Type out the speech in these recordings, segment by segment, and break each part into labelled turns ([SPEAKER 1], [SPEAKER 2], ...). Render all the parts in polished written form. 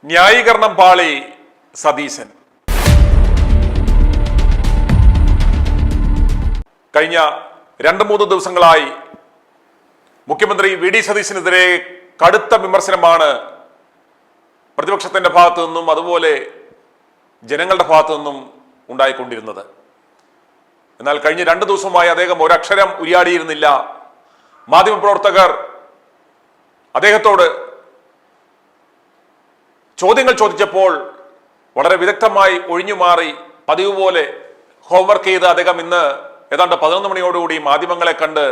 [SPEAKER 1] ന്യായീകരണം പാളി സതീശൻ. കഴിഞ്ഞ 2-3 ദിവസങ്ങളായി മുഖ്യമന്ത്രി വി ഡി സതീശനെതിരെ കടുത്ത വിമർശനമാണ് പ്രതിപക്ഷത്തിന്റെ ഭാഗത്തു നിന്നും അതുപോലെ ജനങ്ങളുടെ ഭാഗത്തു നിന്നും ഉണ്ടായിക്കൊണ്ടിരുന്നത്. എന്നാൽ കഴിഞ്ഞ 2 ദിവസമായി അദ്ദേഹം ഒരക്ഷരം ഉരിയാടിയിരുന്നില്ല. മാധ്യമപ്രവർത്തകർ അദ്ദേഹത്തോട് ചോദ്യങ്ങൾ ചോദിച്ചപ്പോൾ വളരെ വിദഗ്ധമായി ഒഴിഞ്ഞുമാറി പതിവ് പോലെ ഹോംവർക്ക് ചെയ്ത് അദ്ദേഹം ഇന്ന് ഏതാണ്ട് 11 മണിയോടുകൂടി മാധ്യമങ്ങളെ കണ്ട്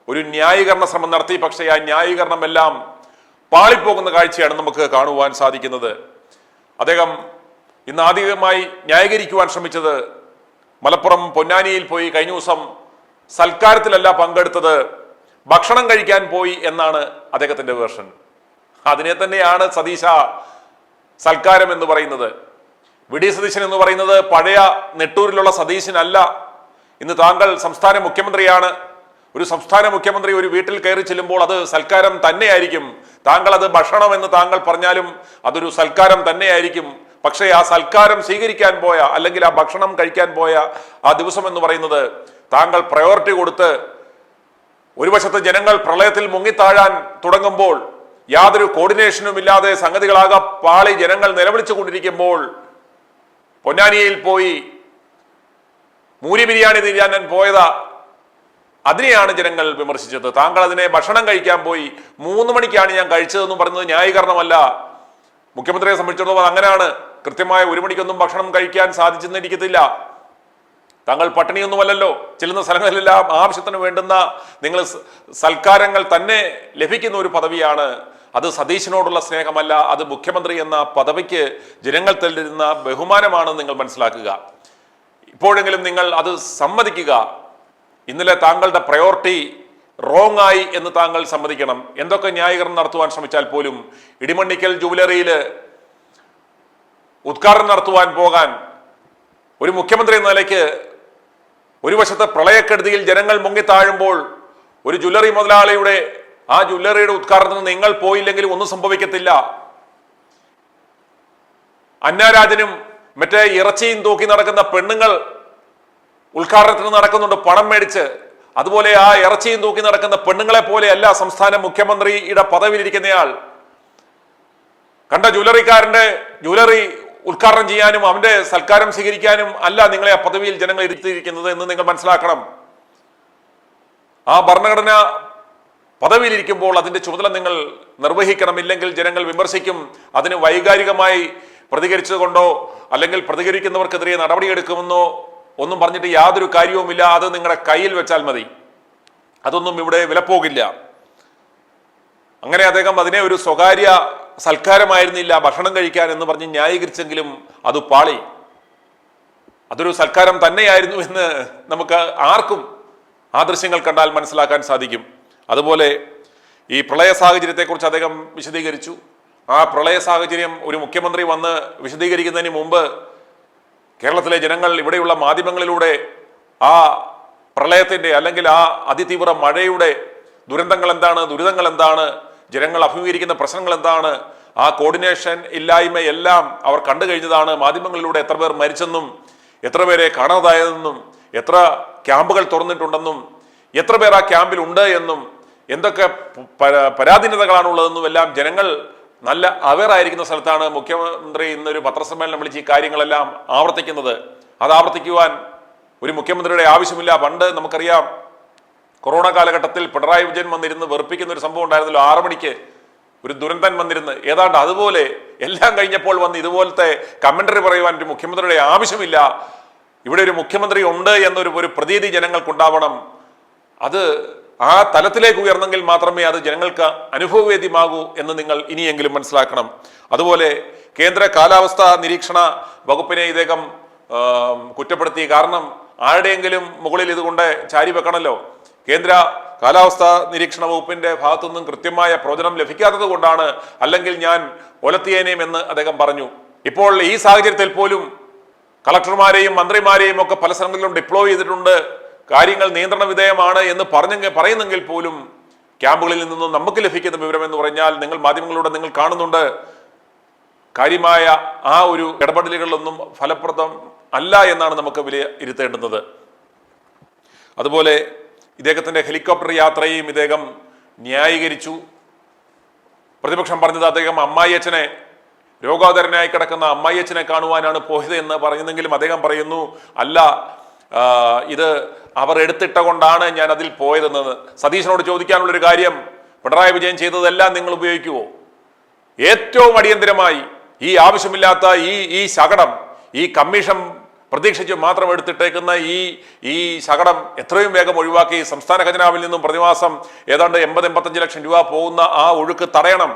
[SPEAKER 1] ഒരു ന്യായീകരണ ശ്രമം നടത്തി. പക്ഷേ ആ ന്യായീകരണം എല്ലാം പാളിപ്പോകുന്ന കാഴ്ചയാണ് നമുക്ക് കാണുവാൻ സാധിക്കുന്നത്. അദ്ദേഹം ഇന്ന് ആദ്യമായി ന്യായീകരിക്കുവാൻ ശ്രമിച്ചത് മലപ്പുറം പൊന്നാനിയിൽ പോയി കഴിഞ്ഞ ദിവസം സൽക്കാരത്തിലല്ല പങ്കെടുത്തത്, ഭക്ഷണം കഴിക്കാൻ പോയി എന്നാണ് അദ്ദേഹത്തിന്റെ വേർഷൻ. അതിനെ തന്നെയാണ് സതീശ സൽക്കാരം എന്ന് പറയുന്നത്. വി ഡി സതീശൻ എന്ന് പറയുന്നത് പഴയ നെട്ടൂരിലുള്ള സതീശനല്ല. ഇന്ന് താങ്കൾ സംസ്ഥാന മുഖ്യമന്ത്രിയാണ്. ഒരു സംസ്ഥാന മുഖ്യമന്ത്രി ഒരു വീട്ടിൽ കയറി ചെല്ലുമ്പോൾ അത് സൽക്കാരം തന്നെയായിരിക്കും. താങ്കൾ അത് ഭക്ഷണം എന്ന് താങ്കൾ പറഞ്ഞാലും അതൊരു സൽക്കാരം തന്നെയായിരിക്കും. പക്ഷേ ആ സൽക്കാരം സ്വീകരിക്കാൻ പോയ അല്ലെങ്കിൽ ആ ഭക്ഷണം കഴിക്കാൻ പോയ ആ ദിവസം എന്ന് പറയുന്നത് താങ്കൾ പ്രയോറിറ്റി കൊടുത്ത് ഒരു വശത്ത് ജനങ്ങൾ പ്രളയത്തിൽ മുങ്ങിത്താഴാൻ തുടങ്ങുമ്പോൾ യാതൊരു കോർഡിനേഷനും ഇല്ലാതെ സംഗതികളാകെ പാളി ജനങ്ങൾ നിലവിളിച്ചു കൊണ്ടിരിക്കുമ്പോൾ പൊന്നാനിയിൽ പോയി മൂരി ബിരിയാണി തിന്നാൻ പോയതാ, അതിനെയാണ് ജനങ്ങൾ വിമർശിച്ചത്. താങ്കൾ അതിനെ ഭക്ഷണം കഴിക്കാൻ പോയി 3 മണിക്കാണ് ഞാൻ കഴിച്ചതെന്നും പറയുന്നത് ന്യായീകരണമല്ല. മുഖ്യമന്ത്രിയെ സംബന്ധിച്ചിടത്തോളം അങ്ങനെയാണ്. കൃത്യമായ 1 മണിക്കൊന്നും ഭക്ഷണം കഴിക്കാൻ സാധിച്ചെന്നിരിക്കത്തില്ല. താങ്കൾ പട്ടിണിയൊന്നുമല്ലല്ലോ. ചെല്ലുന്ന സ്ഥലങ്ങളിലെല്ലാം ആവശ്യത്തിന് വേണ്ടുന്ന നിങ്ങൾ സൽക്കാരങ്ങൾ തന്നെ ലഭിക്കുന്ന ഒരു പദവിയാണ്. അത് സതീശനോടുള്ള സ്നേഹമല്ല, അത് മുഖ്യമന്ത്രി എന്ന പദവിക്ക് ജനങ്ങൾ തരുന്ന ബഹുമാനമാണ് നിങ്ങൾ മനസ്സിലാക്കുക. ഇപ്പോഴെങ്കിലും നിങ്ങൾ അത് സമ്മതിക്കുക. ഇന്നലെ താങ്കളുടെ പ്രയോറിറ്റി റോങ് ആയി എന്ന് താങ്കൾ സമ്മതിക്കണം. എന്തൊക്കെ ന്യായീകരണം നടത്തുവാൻ ശ്രമിച്ചാൽ പോലും ഇടിമണ്ണിക്കൽ ജുവലറിയിൽ ഉദ്ഘാടനം നടത്തുവാൻ പോകാൻ ഒരു മുഖ്യമന്ത്രി എന്ന നിലയ്ക്ക് ഒരു വശത്ത് പ്രളയക്കെടുതിയിൽ ജനങ്ങൾ മുങ്ങിത്താഴുമ്പോൾ ഒരു ജ്വല്ലറി മുതലാളിയുടെ ആ ജ്വല്ലറിയുടെ ഉദ്ഘാടനത്തിന് നിങ്ങൾ പോയില്ലെങ്കിൽ ഒന്നും സംഭവിക്കത്തില്ല. അന്നാരാജനും മറ്റേ ഇറച്ചിയും തൂക്കി നടക്കുന്ന പെണ്ണുങ്ങൾ ഉദ്ഘാടനത്തിന് നടക്കുന്നുണ്ട് പണം മേടിച്ച്. അതുപോലെ ആ ഇറച്ചിയും തൂക്കി നടക്കുന്ന പെണ്ണുങ്ങളെ പോലെയല്ല സംസ്ഥാന മുഖ്യമന്ത്രിയുടെ പദവിയിലിരിക്കുന്നയാൾ. കണ്ട ജ്വല്ലറിക്കാരന്റെ ജ്വല്ലറി ഉദ്ഘാടനം ചെയ്യാനും അവന്റെ സൽക്കാരം സ്വീകരിക്കാനും അല്ല നിങ്ങളെ ആ പദവിയിൽ ജനങ്ങൾ ഇരുത്തിയിരിക്കുന്നത് എന്ന് നിങ്ങൾ മനസ്സിലാക്കണം. ആ ഭരണഘടന പദവിയിലിരിക്കുമ്പോൾ അതിന്റെ ചുമതല നിങ്ങൾ നിർവഹിക്കണം. ഇല്ലെങ്കിൽ ജനങ്ങൾ വിമർശിക്കും. അതിന് വൈകാരികമായി പ്രതികരിച്ചതുകൊണ്ടോ അല്ലെങ്കിൽ പ്രതികരിക്കുന്നവർക്കെതിരെ നടപടിയെടുക്കുമെന്നോ ഒന്നും പറഞ്ഞിട്ട് യാതൊരു കാര്യവുമില്ല. അത് നിങ്ങളുടെ കയ്യിൽ വെച്ചാൽ മതി. അതൊന്നും ഇവിടെ വിലപ്പോകില്ല. അങ്ങനെ അദ്ദേഹം അതിനെ ഒരു സ്വകാര്യ സൽക്കാരമായിരുന്നില്ല ഭക്ഷണം കഴിക്കാൻ എന്ന് പറഞ്ഞ് ന്യായീകരിച്ചെങ്കിലും അത് പാളി. അതൊരു സൽക്കാരം തന്നെയായിരുന്നു എന്ന് നമുക്ക് ആർക്കും ആ ദൃശ്യങ്ങൾ കണ്ടാൽ മനസ്സിലാക്കാൻ സാധിക്കും. അതുപോലെ ഈ പ്രളയ സാഹചര്യത്തെക്കുറിച്ച് അദ്ദേഹം വിശദീകരിച്ചു. ആ പ്രളയ സാഹചര്യം ഒരു മുഖ്യമന്ത്രി വന്ന് വിശദീകരിക്കുന്നതിന് മുമ്പ് കേരളത്തിലെ ജനങ്ങൾ ഇവിടെയുള്ള മാധ്യമങ്ങളിലൂടെ ആ പ്രളയത്തിന്റെ അല്ലെങ്കിൽ ആ അതിതീവ്ര മഴയുടെ ദുരന്തങ്ങൾ എന്താണ്, ദുരിതങ്ങൾ എന്താണ്, ജനങ്ങൾ അഭിമുഖീകരിക്കുന്ന പ്രശ്നങ്ങൾ എന്താണ്, ആ കോർഡിനേഷൻ ഇല്ലായ്മയെല്ലാം അവർ കണ്ടു കഴിഞ്ഞതാണ്. മാധ്യമങ്ങളിലൂടെ എത്ര പേർ മരിച്ചെന്നും എത്ര പേരെ കാണാതായതെന്നും എത്ര ക്യാമ്പുകൾ തുറന്നിട്ടുണ്ടെന്നും എത്ര പേർ ആ ക്യാമ്പിൽ ഉണ്ട് എന്നും എന്തൊക്കെ പരാധീനതകളാണുള്ളതെന്നും എല്ലാം ജനങ്ങൾ നല്ല അവെയർ ആയിരിക്കുന്ന സ്ഥലത്താണ് മുഖ്യമന്ത്രി ഇന്നൊരു പത്രസമ്മേളനം വിളിച്ച് ഈ കാര്യങ്ങളെല്ലാം ആവർത്തിക്കുന്നത്. അത് ആവർത്തിക്കുവാൻ ഒരു മുഖ്യമന്ത്രിയുടെ ആവശ്യമില്ല. പണ്ട് നമുക്കറിയാം കൊറോണ കാലഘട്ടത്തിൽ പിണറായി വിജയൻ വന്നിരുന്ന് വെറുപ്പിക്കുന്ന ഒരു സംഭവം ഉണ്ടായിരുന്നല്ലോ. 6 മണിക്ക് ഒരു ദുരന്തൻ വന്നിരുന്ന്. ഏതാണ്ട് അതുപോലെ എല്ലാം കഴിഞ്ഞപ്പോൾ വന്ന് ഇതുപോലത്തെ കമന്ററി പറയുവാൻ ഒരു മുഖ്യമന്ത്രിയുടെ ആവശ്യമില്ല. ഇവിടെ ഒരു മുഖ്യമന്ത്രി ഉണ്ട് എന്നൊരു പ്രതീതി ജനങ്ങൾക്കുണ്ടാവണം. അത് ആ തലത്തിലേക്ക് ഉയർന്നെങ്കിൽ മാത്രമേ അത് ജനങ്ങൾക്ക് അനുഭവവേദ്യമാകൂ എന്ന് നിങ്ങൾ ഇനിയെങ്കിലും മനസ്സിലാക്കണം. അതുപോലെ കേന്ദ്ര കാലാവസ്ഥാ നിരീക്ഷണ വകുപ്പിനെ ഇദ്ദേഹം കുറ്റപ്പെടുത്തി. കാരണം ആരുടെയെങ്കിലും മുകളിൽ ഇതുകൊണ്ട് ചാരി വെക്കണമല്ലോ. കേന്ദ്ര കാലാവസ്ഥാ നിരീക്ഷണ വകുപ്പിന്റെ ഭാഗത്തു നിന്നും കൃത്യമായ പ്രവചനം ലഭിക്കാത്തത് കൊണ്ടാണ്, അല്ലെങ്കിൽ ഞാൻ ഒലത്തിയേനേം എന്ന് അദ്ദേഹം പറഞ്ഞു. ഇപ്പോൾ ഈ സാഹചര്യത്തിൽ പോലും കളക്ടർമാരെയും മന്ത്രിമാരെയും ഒക്കെ പല സ്ഥലങ്ങളിലും ഡിപ്ലോയ് ചെയ്തിട്ടുണ്ട്. കാര്യങ്ങൾ നിയന്ത്രണ വിധേയമാണ് എന്ന് പറയുന്നെങ്കിൽ പോലും ക്യാമ്പുകളിൽ നിന്നും നമുക്ക് ലഭിക്കുന്ന വിവരം എന്ന് പറഞ്ഞാൽ നിങ്ങൾ മാധ്യമങ്ങളിലൂടെ നിങ്ങൾ കാണുന്നുണ്ട്, കാര്യമായ ആ ഒരു ഇടപെടലുകളിലൊന്നും ഫലപ്രദം അല്ല എന്നാണ് നമുക്ക് വിലയിരുത്തേണ്ടുന്നത്. അതുപോലെ ഇദ്ദേഹത്തിൻ്റെ ഹെലികോപ്റ്റർ യാത്രയും ഇദ്ദേഹം ന്യായീകരിച്ചു. പ്രതിപക്ഷം പറഞ്ഞത് അദ്ദേഹം അമ്മായിയച്ഛനെ, രോഗാതുരനായി കിടക്കുന്ന അമ്മായിയച്ഛനെ കാണുവാനാണ് പോയത് എന്ന് പറയുന്നെങ്കിലും അദ്ദേഹം പറയുന്നു അല്ല, ഇത് അവർ എടുത്തിട്ട കൊണ്ടാണ് ഞാൻ അതിൽ പോയതെന്ന്. സതീശനോട് ചോദിക്കാനുള്ളൊരു കാര്യം, പിണറായി വിജയൻ ചെയ്തതെല്ലാം നിങ്ങൾ ഉപയോഗിക്കുവോ? ഏറ്റവും അടിയന്തരമായി ഈ ആവശ്യമില്ലാത്ത ഈ ശകടം, ഈ കമ്മീഷൻ പ്രതീക്ഷിച്ച് മാത്രം എടുത്തിട്ടേക്കുന്ന ഈ ശകടം എത്രയും വേഗം ഒഴിവാക്കി സംസ്ഥാന ഖജനാവിൽ നിന്നും പ്രതിമാസം ഏതാണ്ട് 80-85 ലക്ഷം രൂപ പോകുന്ന ആ ഒഴുക്ക് തടയണം.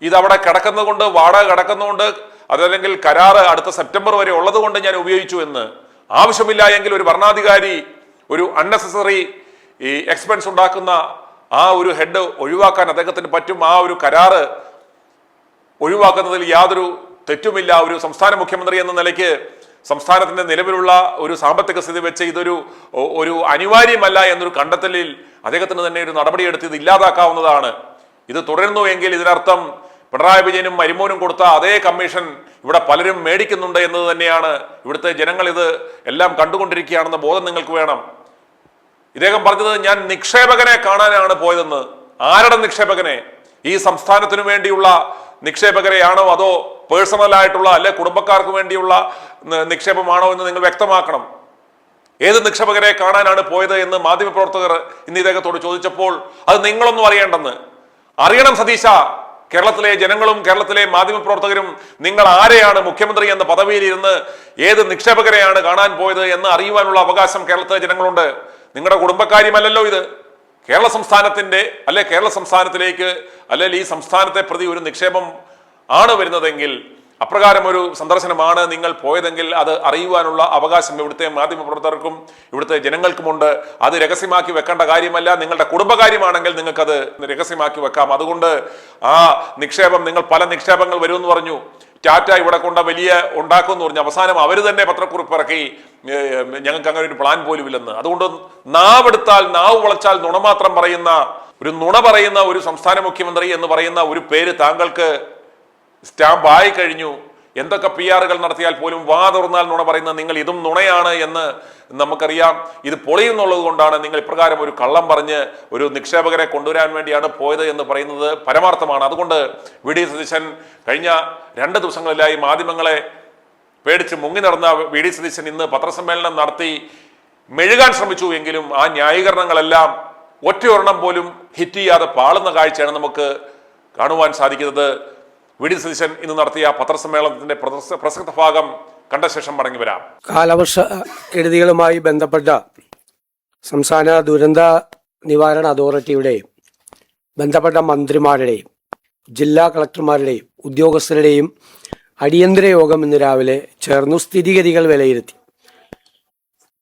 [SPEAKER 1] ഇതവിടെ കിടക്കുന്നത് കൊണ്ട്, വാടക കിടക്കുന്നതുകൊണ്ട്, അതല്ലെങ്കിൽ കരാറ് അടുത്ത സെപ്റ്റംബർ വരെ ഉള്ളത് കൊണ്ട് ഞാൻ ഉപയോഗിച്ചു എന്ന്. ആവശ്യമില്ല എങ്കിൽ ഒരു ഭരണാധികാരി ഒരു അൺനെസസറി എക്സ്പെൻസ് ഉണ്ടാക്കുന്ന ആ ഒരു ഹെഡ് ഒഴിവാക്കാൻ അദ്ദേഹത്തിന് പറ്റും. ആ ഒരു കരാറ് ഒഴിവാക്കുന്നതിൽ യാതൊരു തെറ്റുമില്ല. ഒരു സംസ്ഥാന മുഖ്യമന്ത്രി എന്ന നിലയ്ക്ക് സംസ്ഥാനത്തിന്റെ നിലവിലുള്ള ഒരു സാമ്പത്തിക സ്ഥിതി വെച്ച് ഇതൊരു അനിവാര്യമല്ല എന്നൊരു കണ്ടെത്തലിൽ അദ്ദേഹത്തിന് തന്നെ ഒരു നടപടിയെടുത്ത് ഇത് ഇല്ലാതാക്കാവുന്നതാണ്. ഇത് തുടരുന്നു എങ്കിൽ ഇതിനർത്ഥം പിണറായി വിജയനും മരുമോനും കൊടുത്ത അതേ കമ്മീഷൻ ഇവിടെ പലരും മേടിക്കുന്നുണ്ട് എന്നത് തന്നെയാണ്. ഇവിടുത്തെ ജനങ്ങൾ ഇത് എല്ലാം കണ്ടുകൊണ്ടിരിക്കുകയാണെന്ന ബോധം നിങ്ങൾക്ക് വേണം. ഇദ്ദേഹം പറഞ്ഞത് ഞാൻ നിക്ഷേപകനെ കാണാനാണ് പോയതെന്ന്. ആരുടെ നിക്ഷേപകനെ? ഈ സംസ്ഥാനത്തിനു വേണ്ടിയുള്ള നിക്ഷേപകരെയാണോ അതോ പേഴ്സണൽ ആയിട്ടുള്ള അല്ലെ കുടുംബക്കാർക്ക് വേണ്ടിയുള്ള നിക്ഷേപമാണോ എന്ന് നിങ്ങൾ വ്യക്തമാക്കണം. ഏത് നിക്ഷേപകരെ കാണാനാണ് പോയത് എന്ന് മാധ്യമപ്രവർത്തകർ ഇന്ന് ഇദ്ദേഹത്തോട് ചോദിച്ചപ്പോൾ അത് നിങ്ങളൊന്നും അറിയണം സതീശ. കേരളത്തിലെ ജനങ്ങളും കേരളത്തിലെ മാധ്യമപ്രവർത്തകരും നിങ്ങൾ ആരെയാണ് മുഖ്യമന്ത്രി എന്ന പദവിയിൽ ഇരുന്ന് ഏത് നിക്ഷേപകരെയാണ് കാണാൻ പോയത് എന്ന് അറിയുവാനുള്ള അവകാശം കേരളത്തിലെ ജനങ്ങളുണ്ട്. നിങ്ങളുടെ കുടുംബക്കാര്യമല്ലല്ലോ ഇത്. കേരള സംസ്ഥാനത്തിലേക്ക് അല്ലെങ്കിൽ ഈ സംസ്ഥാനത്തെ പ്രതി ഒരു നിക്ഷേപം ആണ് വരുന്നതെങ്കിൽ, അപ്രകാരം ഒരു സന്ദർശനമാണ് നിങ്ങൾ പോയതെങ്കിൽ അത് അറിയുവാനുള്ള അവകാശം ഇവിടുത്തെ മാധ്യമപ്രവർത്തകർക്കും ഇവിടുത്തെ ജനങ്ങൾക്കുമുണ്ട്. അത് രഹസ്യമാക്കി വെക്കേണ്ട കാര്യമല്ല. നിങ്ങളുടെ കുടുംബകാര്യമാണെങ്കിൽ നിങ്ങൾക്കത് രഹസ്യമാക്കി വെക്കാം. അതുകൊണ്ട് ആ നിക്ഷേപം, നിങ്ങൾ പല നിക്ഷേപങ്ങൾ വരുമെന്ന് പറഞ്ഞു, ടാറ്റ ഇവിടെ കൊണ്ട് വലിയ ഉണ്ടാക്കുമെന്ന് പറഞ്ഞു. അവസാനം അവർ തന്നെ പത്രക്കുറിപ്പ് ഇറക്കി ഞങ്ങൾക്ക് അങ്ങനെ ഒരു പ്ലാൻ പോലും ഇല്ലെന്ന്. അതുകൊണ്ട് നാവ് വളച്ചാൽ നുണ മാത്രം പറയുന്ന ഒരു സംസ്ഥാന മുഖ്യമന്ത്രി എന്ന് പറയുന്ന ഒരു പേര് താങ്കൾക്ക് സ്റ്റാമ്പ് ആയി കഴിഞ്ഞു. എന്തൊക്കെ PR നടത്തിയാൽ പോലും വാ തുറന്നാൽ നുണ പറയുന്ന നിങ്ങൾ ഇതും നുണയാണ് എന്ന് നമുക്കറിയാം. ഇത് പൊളിയുന്നുള്ളത് കൊണ്ടാണ് നിങ്ങൾ ഇപ്രകാരം ഒരു കള്ളം പറഞ്ഞ് ഒരു നിക്ഷേപകരെ കൊണ്ടുവരാൻ വേണ്ടിയാണ് പോയത് എന്ന് പറയുന്നത് പരമാർത്ഥമാണ്. അതുകൊണ്ട് വി.ഡി. സതീശൻ കഴിഞ്ഞ 2 ദിവസങ്ങളിലായി മാധ്യമങ്ങളെ പേടിച്ച് മുങ്ങി നടന്ന വി.ഡി. സതീശൻ ഇന്ന് പത്രസമ്മേളനം നടത്തി മെഴുകാൻ ശ്രമിച്ചു. എങ്കിലും ആ ന്യായീകരണങ്ങളെല്ലാം ഒറ്റയൊരെണ്ണം പോലും ഹിറ്റ് ചെയ്യാതെ പാളുന്ന കാഴ്ചയാണ് നമുക്ക് കാണുവാൻ സാധിക്കുന്നത്. വി.ഡി. സതീശൻ ഇന്ന് നടത്തിയ പത്രസമ്മേളനത്തിന്റെ പ്രസക്ത ഭാഗം കണ്ട ശേഷം മടങ്ങി വരാം.
[SPEAKER 2] കാലവർഷ കെടുതികളുമായി ബന്ധപ്പെട്ട സംസ്ഥാന ദുരന്ത നിവാരണ അതോറിറ്റിയുടെയും ബന്ധപ്പെട്ട മന്ത്രിമാരുടെയും ജില്ലാ കളക്ടർമാരുടെയും ഉദ്യോഗസ്ഥരുടെയും അടിയന്തര യോഗം ഇന്ന് രാവിലെ ചേർന്നു സ്ഥിതിഗതികൾ വിലയിരുത്തി.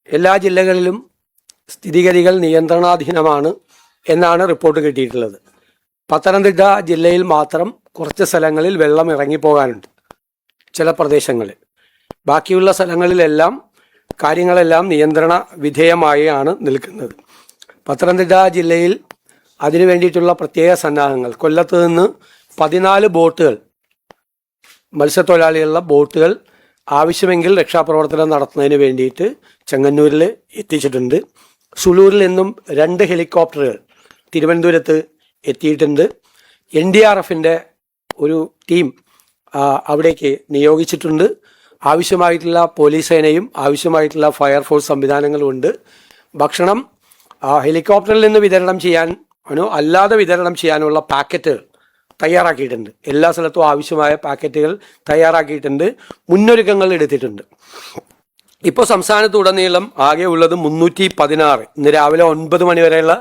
[SPEAKER 2] എല്ലാ ജില്ലകളിലും സ്ഥിതിഗതികൾ നിയന്ത്രണാധീനമാണ് എന്നാണ് റിപ്പോർട്ട് കിട്ടിയിട്ടുള്ളത്. പത്തനംതിട്ട ജില്ലയിൽ മാത്രം കുറച്ച് സ്ഥലങ്ങളിൽ വെള്ളം ഇറങ്ങിപ്പോകാനുണ്ട്, ചില പ്രദേശങ്ങളിൽ. ബാക്കിയുള്ള സ്ഥലങ്ങളിലെല്ലാം കാര്യങ്ങളെല്ലാം നിയന്ത്രണ വിധേയമായാണ് നിൽക്കുന്നത്. പത്തനംതിട്ട ജില്ലയിൽ അതിനു വേണ്ടിയിട്ടുള്ള പ്രത്യേക സന്നാഹങ്ങൾ, കൊല്ലത്ത് നിന്ന് 14 ബോട്ടുകൾ, മത്സ്യത്തൊഴിലാളികളുടെ ബോട്ടുകൾ ആവശ്യമെങ്കിൽ രക്ഷാപ്രവർത്തനം നടത്തുന്നതിന് വേണ്ടിയിട്ട് ചെങ്ങന്നൂരിൽ എത്തിച്ചിട്ടുണ്ട്. സുളൂരിൽ നിന്നും 2 ഹെലികോപ്റ്ററുകൾ തിരുവനന്തപുരത്ത് എത്തിയിട്ടുണ്ട്. NDRFന്റെ ഒരു ടീം അവിടേക്ക് നിയോഗിച്ചിട്ടുണ്ട്. ആവശ്യമായിട്ടുള്ള പോലീസ് സേനയും ആവശ്യമായിട്ടുള്ള ഫയർഫോഴ്സ് സംവിധാനങ്ങളും ഉണ്ട്. ഭക്ഷണം ഹെലികോപ്റ്ററിൽ നിന്ന് വിതരണം ചെയ്യാനോ അല്ലാതെ വിതരണം ചെയ്യാനുള്ള പാക്കറ്റുകൾ തയ്യാറാക്കിയിട്ടുണ്ട്. എല്ലാ സ്ഥലത്തും ആവശ്യമായ പാക്കറ്റുകൾ തയ്യാറാക്കിയിട്ടുണ്ട്. മുന്നൊരുക്കങ്ങൾ എടുത്തിട്ടുണ്ട്. ഇപ്പോൾ സംസ്ഥാനത്തുടനീളം ആകെ ഉള്ളത് 316. ഇന്ന് രാവിലെ 9 മണി വരെയുള്ള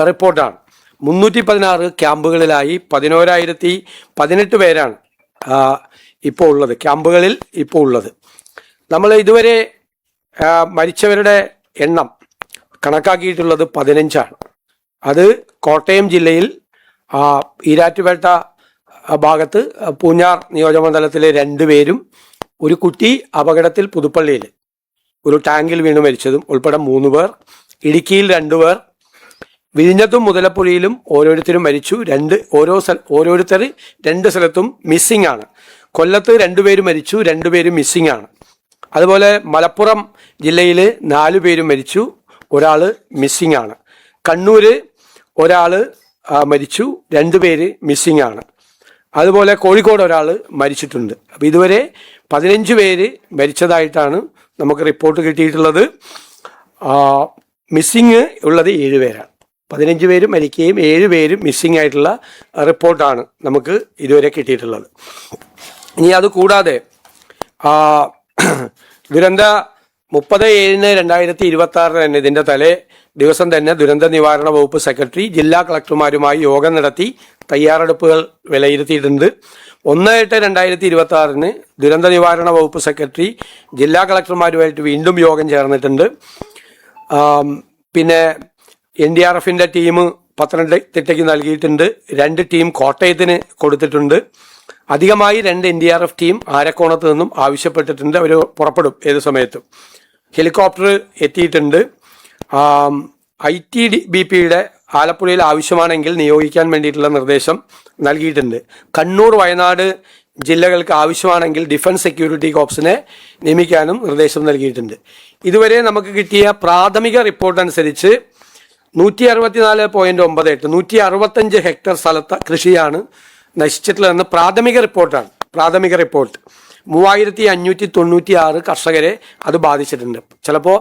[SPEAKER 2] റിപ്പോർട്ടാണ്. 316 ക്യാമ്പുകളിലായി 11,018 പേരാണ് ഇപ്പോൾ ഉള്ളത്, ക്യാമ്പുകളിൽ ഇപ്പോൾ ഉള്ളത്. നമ്മൾ ഇതുവരെ മരിച്ചവരുടെ എണ്ണം കണക്കാക്കിയിട്ടുള്ളത് 15ആണ്. അത് കോട്ടയം ജില്ലയിൽ ഈരാറ്റുപേട്ട ഭാഗത്ത് പൂഞ്ഞാർ നിയോജകമണ്ഡലത്തിലെ 2 പേരും ഒരു കുട്ടി അപകടത്തിൽ പുതുപ്പള്ളിയിൽ ഒരു ടാങ്കിൽ വീണ് മരിച്ചതും ഉൾപ്പെടെ 3 പേർ, ഇടുക്കിയിൽ 2 പേർ, വിഴിഞ്ഞത്തും മുതലപ്പുഴയിലും ഓരോരുത്തരും മരിച്ചു. ഓരോരുത്തർ 2 സ്ഥലത്തും മിസ്സിംഗ് ആണ്. കൊല്ലത്ത് 2 പേര് മരിച്ചു, 2 പേര് മിസ്സിംഗ് ആണ്. അതുപോലെ മലപ്പുറം ജില്ലയിൽ 4 പേര് മരിച്ചു, ഒരാൾ മിസ്സിംഗ് ആണ്. കണ്ണൂർ ഒരാൾ മരിച്ചു, 2 പേര് മിസ്സിംഗ് ആണ്. അതുപോലെ കോഴിക്കോട് ഒരാൾ മരിച്ചിട്ടുണ്ട്. അപ്പോൾ ഇതുവരെ 15 പേര് മരിച്ചതായിട്ടാണ് നമുക്ക് റിപ്പോർട്ട് കിട്ടിയിട്ടുള്ളത്. മിസ്സിങ് ഉള്ളത് 7 പേരാണ്. 15 പേര് മരിക്കുകയും 7 പേര് മിസ്സിംഗ് ആയിട്ടുള്ള റിപ്പോർട്ടാണ് നമുക്ക് ഇതുവരെ കിട്ടിയിട്ടുള്ളത്. ഇനി അത് കൂടാതെ ദുരന്ത 30/7/2026 തന്നെ ഇതിൻ്റെ ദിവസം തന്നെ ദുരന്ത നിവാരണ വകുപ്പ് സെക്രട്ടറി ജില്ലാ കളക്ടർമാരുമായി യോഗം നടത്തി തയ്യാറെടുപ്പുകൾ വിലയിരുത്തിയിട്ടുണ്ട്. 1/8/2026 ദുരന്ത നിവാരണ വകുപ്പ് സെക്രട്ടറി ജില്ലാ കളക്ടർമാരുമായിട്ട് വീണ്ടും യോഗം ചേർന്നിട്ടുണ്ട്. പിന്നെ NDRFന്റെ ടീം പത്തനംതിട്ടയ്ക്ക് നൽകിയിട്ടുണ്ട്, 2 ടീം കോട്ടയത്തിന് കൊടുത്തിട്ടുണ്ട്. അധികമായി 2 NDRF ടീം ആരക്കോണത്ത് നിന്നും ആവശ്യപ്പെട്ടിട്ടുണ്ട്. അവർ പുറപ്പെടും ഏത് സമയത്തും. ഹെലികോപ്റ്റർ എത്തിയിട്ടുണ്ട്. ITBPയുടെ ആലപ്പുഴയിൽ ആവശ്യമാണെങ്കിൽ നിയോഗിക്കാൻ വേണ്ടിയിട്ടുള്ള നിർദ്ദേശം നൽകിയിട്ടുണ്ട്. കണ്ണൂർ, വയനാട് ജില്ലകൾക്ക് ആവശ്യമാണെങ്കിൽ ഡിഫൻസ് സെക്യൂരിറ്റി കോർപ്സിനെ നിയമിക്കാനും നിർദ്ദേശം നൽകിയിട്ടുണ്ട്. ഇതുവരെ നമുക്ക് കിട്ടിയ പ്രാഥമിക റിപ്പോർട്ട് അനുസരിച്ച് 164.98 165 ഹെക്ടർ സ്ഥലത്ത് കൃഷിയാണ് നശിച്ചിട്ടുള്ളതെന്ന് പ്രാഥമിക റിപ്പോർട്ടാണ്. പ്രാഥമിക റിപ്പോർട്ട് 3596 കർഷകരെ അത് ബാധിച്ചിട്ടുണ്ട്. ചിലപ്പോൾ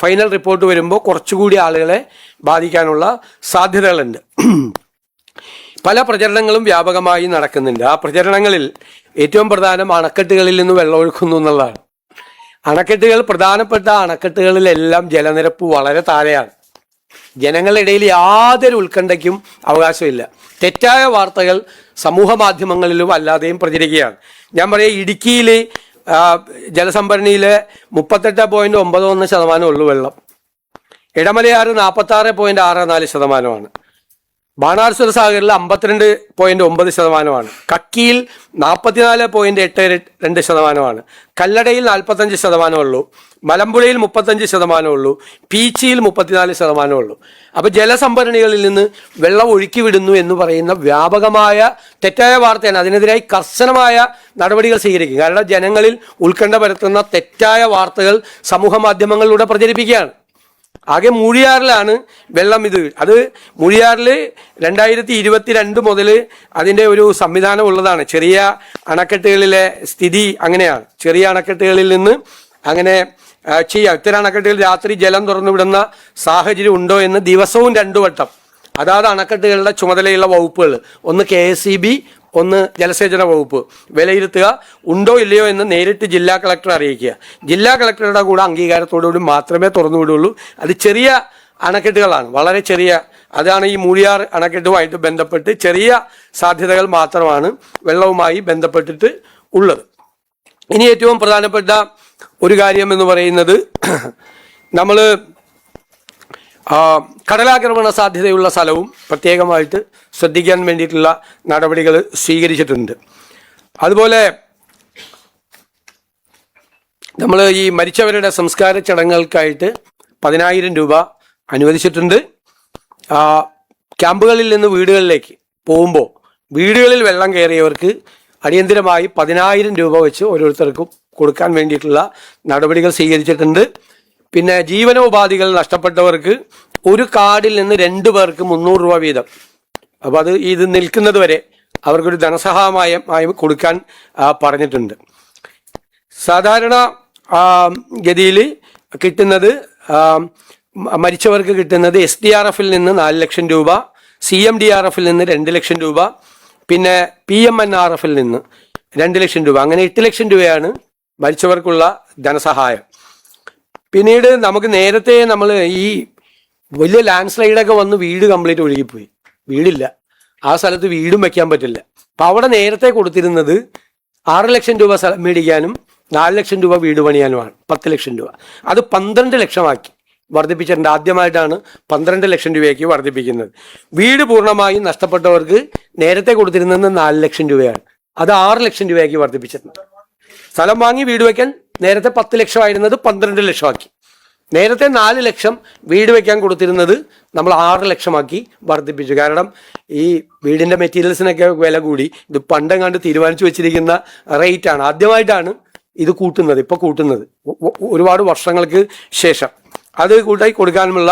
[SPEAKER 2] ഫൈനൽ റിപ്പോർട്ട് വരുമ്പോൾ കുറച്ചുകൂടി ആളുകളെ ബാധിക്കാനുള്ള സാധ്യതകളുണ്ട്. പല പ്രചരണങ്ങളും വ്യാപകമായി നടക്കുന്നുണ്ട്. ആ പ്രചരണങ്ങളിൽ ഏറ്റവും പ്രധാനം അണക്കെട്ടുകളിൽ നിന്ന് വെള്ളമൊഴുക്കുന്നു എന്നുള്ളതാണ്. പ്രധാനപ്പെട്ട അണക്കെട്ടുകളിലെല്ലാം ജലനിരപ്പ് വളരെ താഴെയാണ്. ജനങ്ങളുടെ ഇടയിൽ യാതൊരു ഉത്കണ്ഠയ്ക്കും അവകാശമില്ല. തെറ്റായ വാർത്തകൾ സമൂഹ മാധ്യമങ്ങളിലും അല്ലാതെയും പ്രചരിക്കുകയാണ്. ഞാൻ പറയാം, ഇടുക്കിയിൽ ജലസംഭരണിയിൽ 38.91% ഉള്ളൂ വെള്ളം. ഇടമലയാറ് 46.64%. ബാണാസുര സാഗറിൽ 52.9%. കക്കിയിൽ 44.82%. കല്ലടയിൽ 45% ഉള്ളൂ. മലമ്പുഴയിൽ 35% ഉള്ളൂ. പീച്ചിയിൽ 34% ഉള്ളൂ. അപ്പോൾ ജലസംഭരണികളിൽ നിന്ന് വെള്ളം ഒഴുക്കി വിടുന്നു എന്ന് പറയുന്ന വ്യാപകമായ തെറ്റായ വാർത്തയാണ്. അതിനെതിരായി കർശനമായ നടപടികൾ സ്വീകരിക്കും. കാരണം ജനങ്ങളിൽ ഉത്കണ്ഠ പരത്തുന്ന തെറ്റായ വാർത്തകൾ സമൂഹ മാധ്യമങ്ങളിലൂടെ പ്രചരിപ്പിക്കുകയാണ്. ആകെ മൂഴിയാറിലാണ് വെള്ളം. അത് മൂഴിയാറിൽ 2022 മുതൽ അതിൻ്റെ ഒരു സംവിധാനം ഉള്ളതാണ്. ചെറിയ അണക്കെട്ടുകളിലെ സ്ഥിതി അങ്ങനെയാണ്. ചെറിയ അണക്കെട്ടുകളിൽ നിന്ന് അങ്ങനെ ചെയ്യാം. ഇത്തരം അണക്കെട്ടുകളിൽ രാത്രി ജലം തുറന്നു വിടുന്ന സാഹചര്യം ഉണ്ടോ എന്ന് ദിവസവും 2 വട്ടം അതാത് അണക്കെട്ടുകളുടെ ചുമതലയുള്ള വകുപ്പുകൾ, ഒന്ന് KSEB, ഒന്ന് ജലസേചന വകുപ്പ് വിലയിരുത്തുക. ഉണ്ടോ ഇല്ലയോ എന്ന് നേരിട്ട് ജില്ലാ കളക്ടറെ അറിയിക്കുക. ജില്ലാ കളക്ടറുടെ കൂടെ അംഗീകാരത്തോടുകൂടി മാത്രമേ തുറന്നു വിടുള്ളൂ. അത് ചെറിയ അണക്കെട്ടുകളാണ്, വളരെ ചെറിയ. അതാണ് ഈ മൂഴിയാർ അണക്കെട്ടുമായിട്ട് ബന്ധപ്പെട്ട് ചെറിയ സാധ്യതകൾ മാത്രമാണ് വെള്ളവുമായി ബന്ധപ്പെട്ടിട്ട് ഉള്ളത്. ഇനി ഏറ്റവും പ്രധാനപ്പെട്ട ഒരു കാര്യം എന്ന് പറയുന്നത്, നമ്മൾ കടലാക്രമണ സാധ്യതയുള്ള സ്ഥലവും പ്രത്യേകമായിട്ട് ശ്രദ്ധിക്കാൻ വേണ്ടിയിട്ടുള്ള നടപടികൾ സ്വീകരിച്ചിട്ടുണ്ട്. അതുപോലെ നമ്മൾ ഈ മരിച്ചവരുടെ സംസ്കാര ചടങ്ങുകൾക്കായിട്ട് 10,000 രൂപ അനുവദിച്ചിട്ടുണ്ട്. ക്യാമ്പുകളിൽ നിന്ന് വീടുകളിലേക്ക് പോകുമ്പോൾ വീടുകളിൽ വെള്ളം കയറിയവർക്ക് അടിയന്തിരമായി 10,000 രൂപ വെച്ച് ഓരോരുത്തർക്കും കൊടുക്കാൻ വേണ്ടിയിട്ടുള്ള നടപടികൾ സ്വീകരിച്ചിട്ടുണ്ട്. പിന്നെ ജീവനോപാധികൾ നഷ്ടപ്പെട്ടവർക്ക് ഒരു കാർഡിൽ നിന്ന് 2 പേർക്ക് 300 രൂപ വീതം. അപ്പോൾ ഇത് നിൽക്കുന്നത് വരെ അവർക്കൊരു ധനസഹായമായി കൊടുക്കാൻ പറഞ്ഞിട്ടുണ്ട്. സാധാരണ ഗതിയിൽ കിട്ടുന്നത്, മരിച്ചവർക്ക് കിട്ടുന്നത് SDRFൽ നിന്ന് 4 ലക്ഷം രൂപ, CMDRFൽ നിന്ന് 2 ലക്ഷം രൂപ, പിന്നെ PMNRFൽ നിന്ന് 2 ലക്ഷം രൂപ. അങ്ങനെ 8 ലക്ഷം രൂപയാണ് മരിച്ചവർക്കുള്ള ധനസഹായം. പിന്നീട് നമുക്ക് നേരത്തെ നമ്മൾ ഈ വലിയ ലാൻഡ് സ്ലൈഡൊക്കെ വന്ന് വീട് കംപ്ലീറ്റ് ഒഴുകിപ്പോയി, വീടില്ല. ആ സ്ഥലത്ത് വീടും വെക്കാൻ പറ്റില്ല. അപ്പം അവിടെ നേരത്തെ കൊടുത്തിരുന്നത് 6 ലക്ഷം രൂപ സ്ഥലം മേടിക്കാനും 4 ലക്ഷം രൂപ വീട് പണിയാനുമാണ്. 10 ലക്ഷം രൂപ. അത് 12 ലക്ഷമാക്കി വർദ്ധിപ്പിച്ചിട്ടുണ്ട്. ആദ്യമായിട്ടാണ് 12 ലക്ഷം രൂപയ്ക്ക് വർദ്ധിപ്പിക്കുന്നത്. വീട് പൂർണ്ണമായും നഷ്ടപ്പെട്ടവർക്ക് നേരത്തെ കൊടുത്തിരുന്നത് 4 ലക്ഷം രൂപയാണ്. അത് 6 ലക്ഷം രൂപയ്ക്ക് വർദ്ധിപ്പിച്ചിട്ടുണ്ട്. സ്ഥലം വാങ്ങി വീട് വയ്ക്കാൻ നേരത്തെ 10 ലക്ഷമായിരുന്നത് 12 ലക്ഷമാക്കി. നേരത്തെ 4 ലക്ഷം വീട് വെക്കാൻ കൊടുത്തിരുന്നത് നമ്മൾ 6 ലക്ഷമാക്കി വർദ്ധിപ്പിച്ചു. കാരണം ഈ വീടിൻ്റെ മെറ്റീരിയൽസിനൊക്കെ വില കൂടി. ഇത് പണ്ടെങ്ങാണ്ട് തീരുമാനിച്ചു വെച്ചിരിക്കുന്ന റേറ്റാണ്. ആദ്യമായിട്ടാണ് ഇത് കൂട്ടുന്നത്, ഇപ്പോൾ കൂട്ടുന്നത് ഒരുപാട് വർഷങ്ങൾക്ക് ശേഷം. അത് കൂട്ടായി കൊടുക്കാനുമുള്ള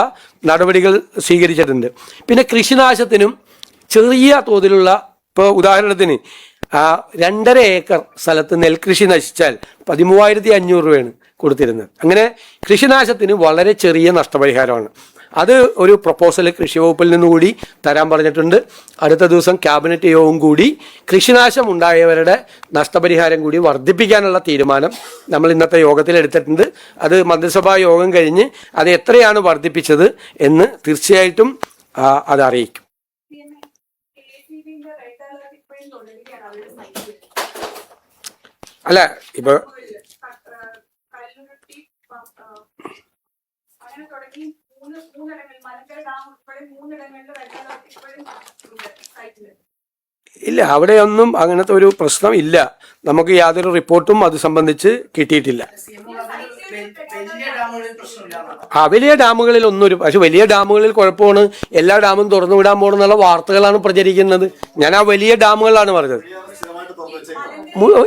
[SPEAKER 2] നടപടികൾ സ്വീകരിച്ചിട്ടുണ്ട്. പിന്നെ കൃഷിനാശത്തിനും ചെറിയ തോതിലുള്ള, ഇപ്പോൾ ഉദാഹരണത്തിന് 2.5 ഏക്കർ സ്ഥലത്ത് നെൽകൃഷി നശിച്ചാൽ 13,500 രൂപയാണ് കൊടുത്തിരുന്നത്. അങ്ങനെ കൃഷിനാശത്തിന് വളരെ ചെറിയ നഷ്ടപരിഹാരമാണ്. അത് ഒരു പ്രപ്പോസൽ കൃഷി വകുപ്പിൽ നിന്നുകൂടി തരാൻ പറഞ്ഞിട്ടുണ്ട്. അടുത്ത ദിവസം ക്യാബിനറ്റ് യോഗവും കൂടി കൃഷിനാശം ഉണ്ടായവരുടെ നഷ്ടപരിഹാരം കൂടി വർദ്ധിപ്പിക്കാനുള്ള തീരുമാനം നമ്മൾ ഇന്നത്തെ യോഗത്തിൽ എടുത്തിട്ടുണ്ട്. അത് മന്ത്രിസഭാ യോഗം കഴിഞ്ഞ് അത് എത്രയാണ് വർദ്ധിപ്പിച്ചത് എന്ന് തീർച്ചയായിട്ടും അത് അറിയിക്കും. അല്ല, ഇപ്പൊ ഇല്ല, അവിടെയൊന്നും അങ്ങനത്തെ ഒരു പ്രശ്നം ഇല്ല. നമുക്ക് യാതൊരു റിപ്പോർട്ടും അത് സംബന്ധിച്ച് കിട്ടിയിട്ടില്ല. വലിയ ഡാമുകളിൽ ഒന്നും പക്ഷെ വലിയ ഡാമുകളിൽ കുഴപ്പമാണ്, എല്ലാ ഡാമും തുറന്നു വിടാൻ പോകണമെന്നുള്ള വാർത്തകളാണ് പ്രചരിക്കുന്നത്. ഞാൻ ആ വലിയ ഡാമുകളാണ് പറഞ്ഞത്.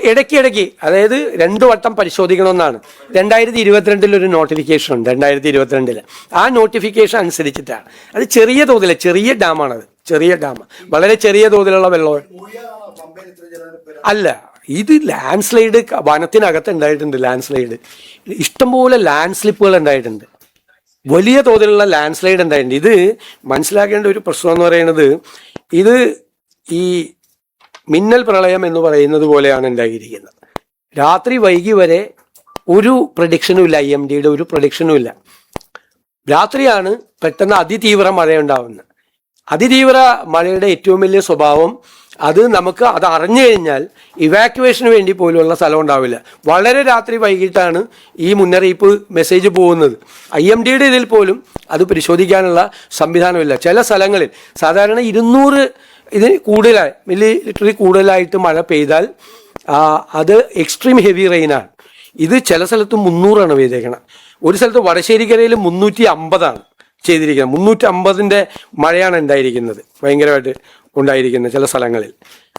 [SPEAKER 2] ഇടയ്ക്ക് അതായത് 2 വട്ടം പരിശോധിക്കണമെന്നാണ് 2022 ഒരു നോട്ടിഫിക്കേഷൻ ഉണ്ട്. 2022 ആ നോട്ടിഫിക്കേഷൻ അനുസരിച്ചിട്ടാണ്. അത് ചെറിയ തോതിലെ ചെറിയ ഡാമാണത്. ചെറിയ ഡാം, വളരെ ചെറിയ തോതിലുള്ള വെള്ളം അല്ല. ഇത് ലാൻഡ് സ്ലൈഡ് വനത്തിനകത്ത് ഉണ്ടായിട്ടുണ്ട്. ലാൻഡ് സ്ലൈഡ് ഇഷ്ടംപോലെ ലാൻഡ് സ്ലിപ്പുകൾ ഉണ്ടായിട്ടുണ്ട്. വലിയ തോതിലുള്ള ലാൻഡ് സ്ലൈഡ് ഉണ്ടായിട്ടുണ്ട്. ഇത് മനസ്സിലാക്കേണ്ട ഒരു പ്രശ്നം എന്ന് പറയുന്നത്, ഇത് ഈ മിന്നൽ പ്രളയം എന്ന് പറയുന്നത് പോലെയാണ് ഉണ്ടായിരിക്കുന്നത്. രാത്രി വൈകി വരെ ഒരു പ്രഡിക്ഷനും ഇല്ല, IMDയുടെ ഒരു പ്രഡിക്ഷനും ഇല്ല. രാത്രിയാണ് പെട്ടെന്ന് അതിതീവ്ര മഴയുണ്ടാവുന്നത്. അതിതീവ്ര മഴയുടെ ഏറ്റവും വലിയ സ്വഭാവം അത് നമുക്ക് അത് അറിഞ്ഞു കഴിഞ്ഞാൽ ഇവാക്യുവേഷന് വേണ്ടി പോലുള്ള സ്ഥലം ഉണ്ടാവില്ല. വളരെ രാത്രി വൈകിട്ടാണ് ഈ മുന്നറിയിപ്പ് മെസ്സേജ് പോകുന്നത്. IMDയുടെ ഇതിൽ പോലും അത് പരിശോധിക്കാനുള്ള സംവിധാനമില്ല. ചില സ്ഥലങ്ങളിൽ സാധാരണ 200 ഇതിന് കൂടുതലായി മില്ലിലിറ്ററി കൂടുതലായിട്ട് മഴ പെയ്താൽ അത് എക്സ്ട്രീം ഹെവി റെയിനാണ്. ഇത് ചില സ്ഥലത്ത് 300 പെയ്തേക്കണം. ഒരു സ്ഥലത്ത് വടശ്ശേരിക്കരയിൽ 350 ചെയ്തിരിക്കുന്നത്. 350 മഴയാണ് ഉണ്ടായിരിക്കുന്നത്, ഭയങ്കരമായിട്ട് ഉണ്ടായിരിക്കുന്നത് ചില സ്ഥലങ്ങളിൽ.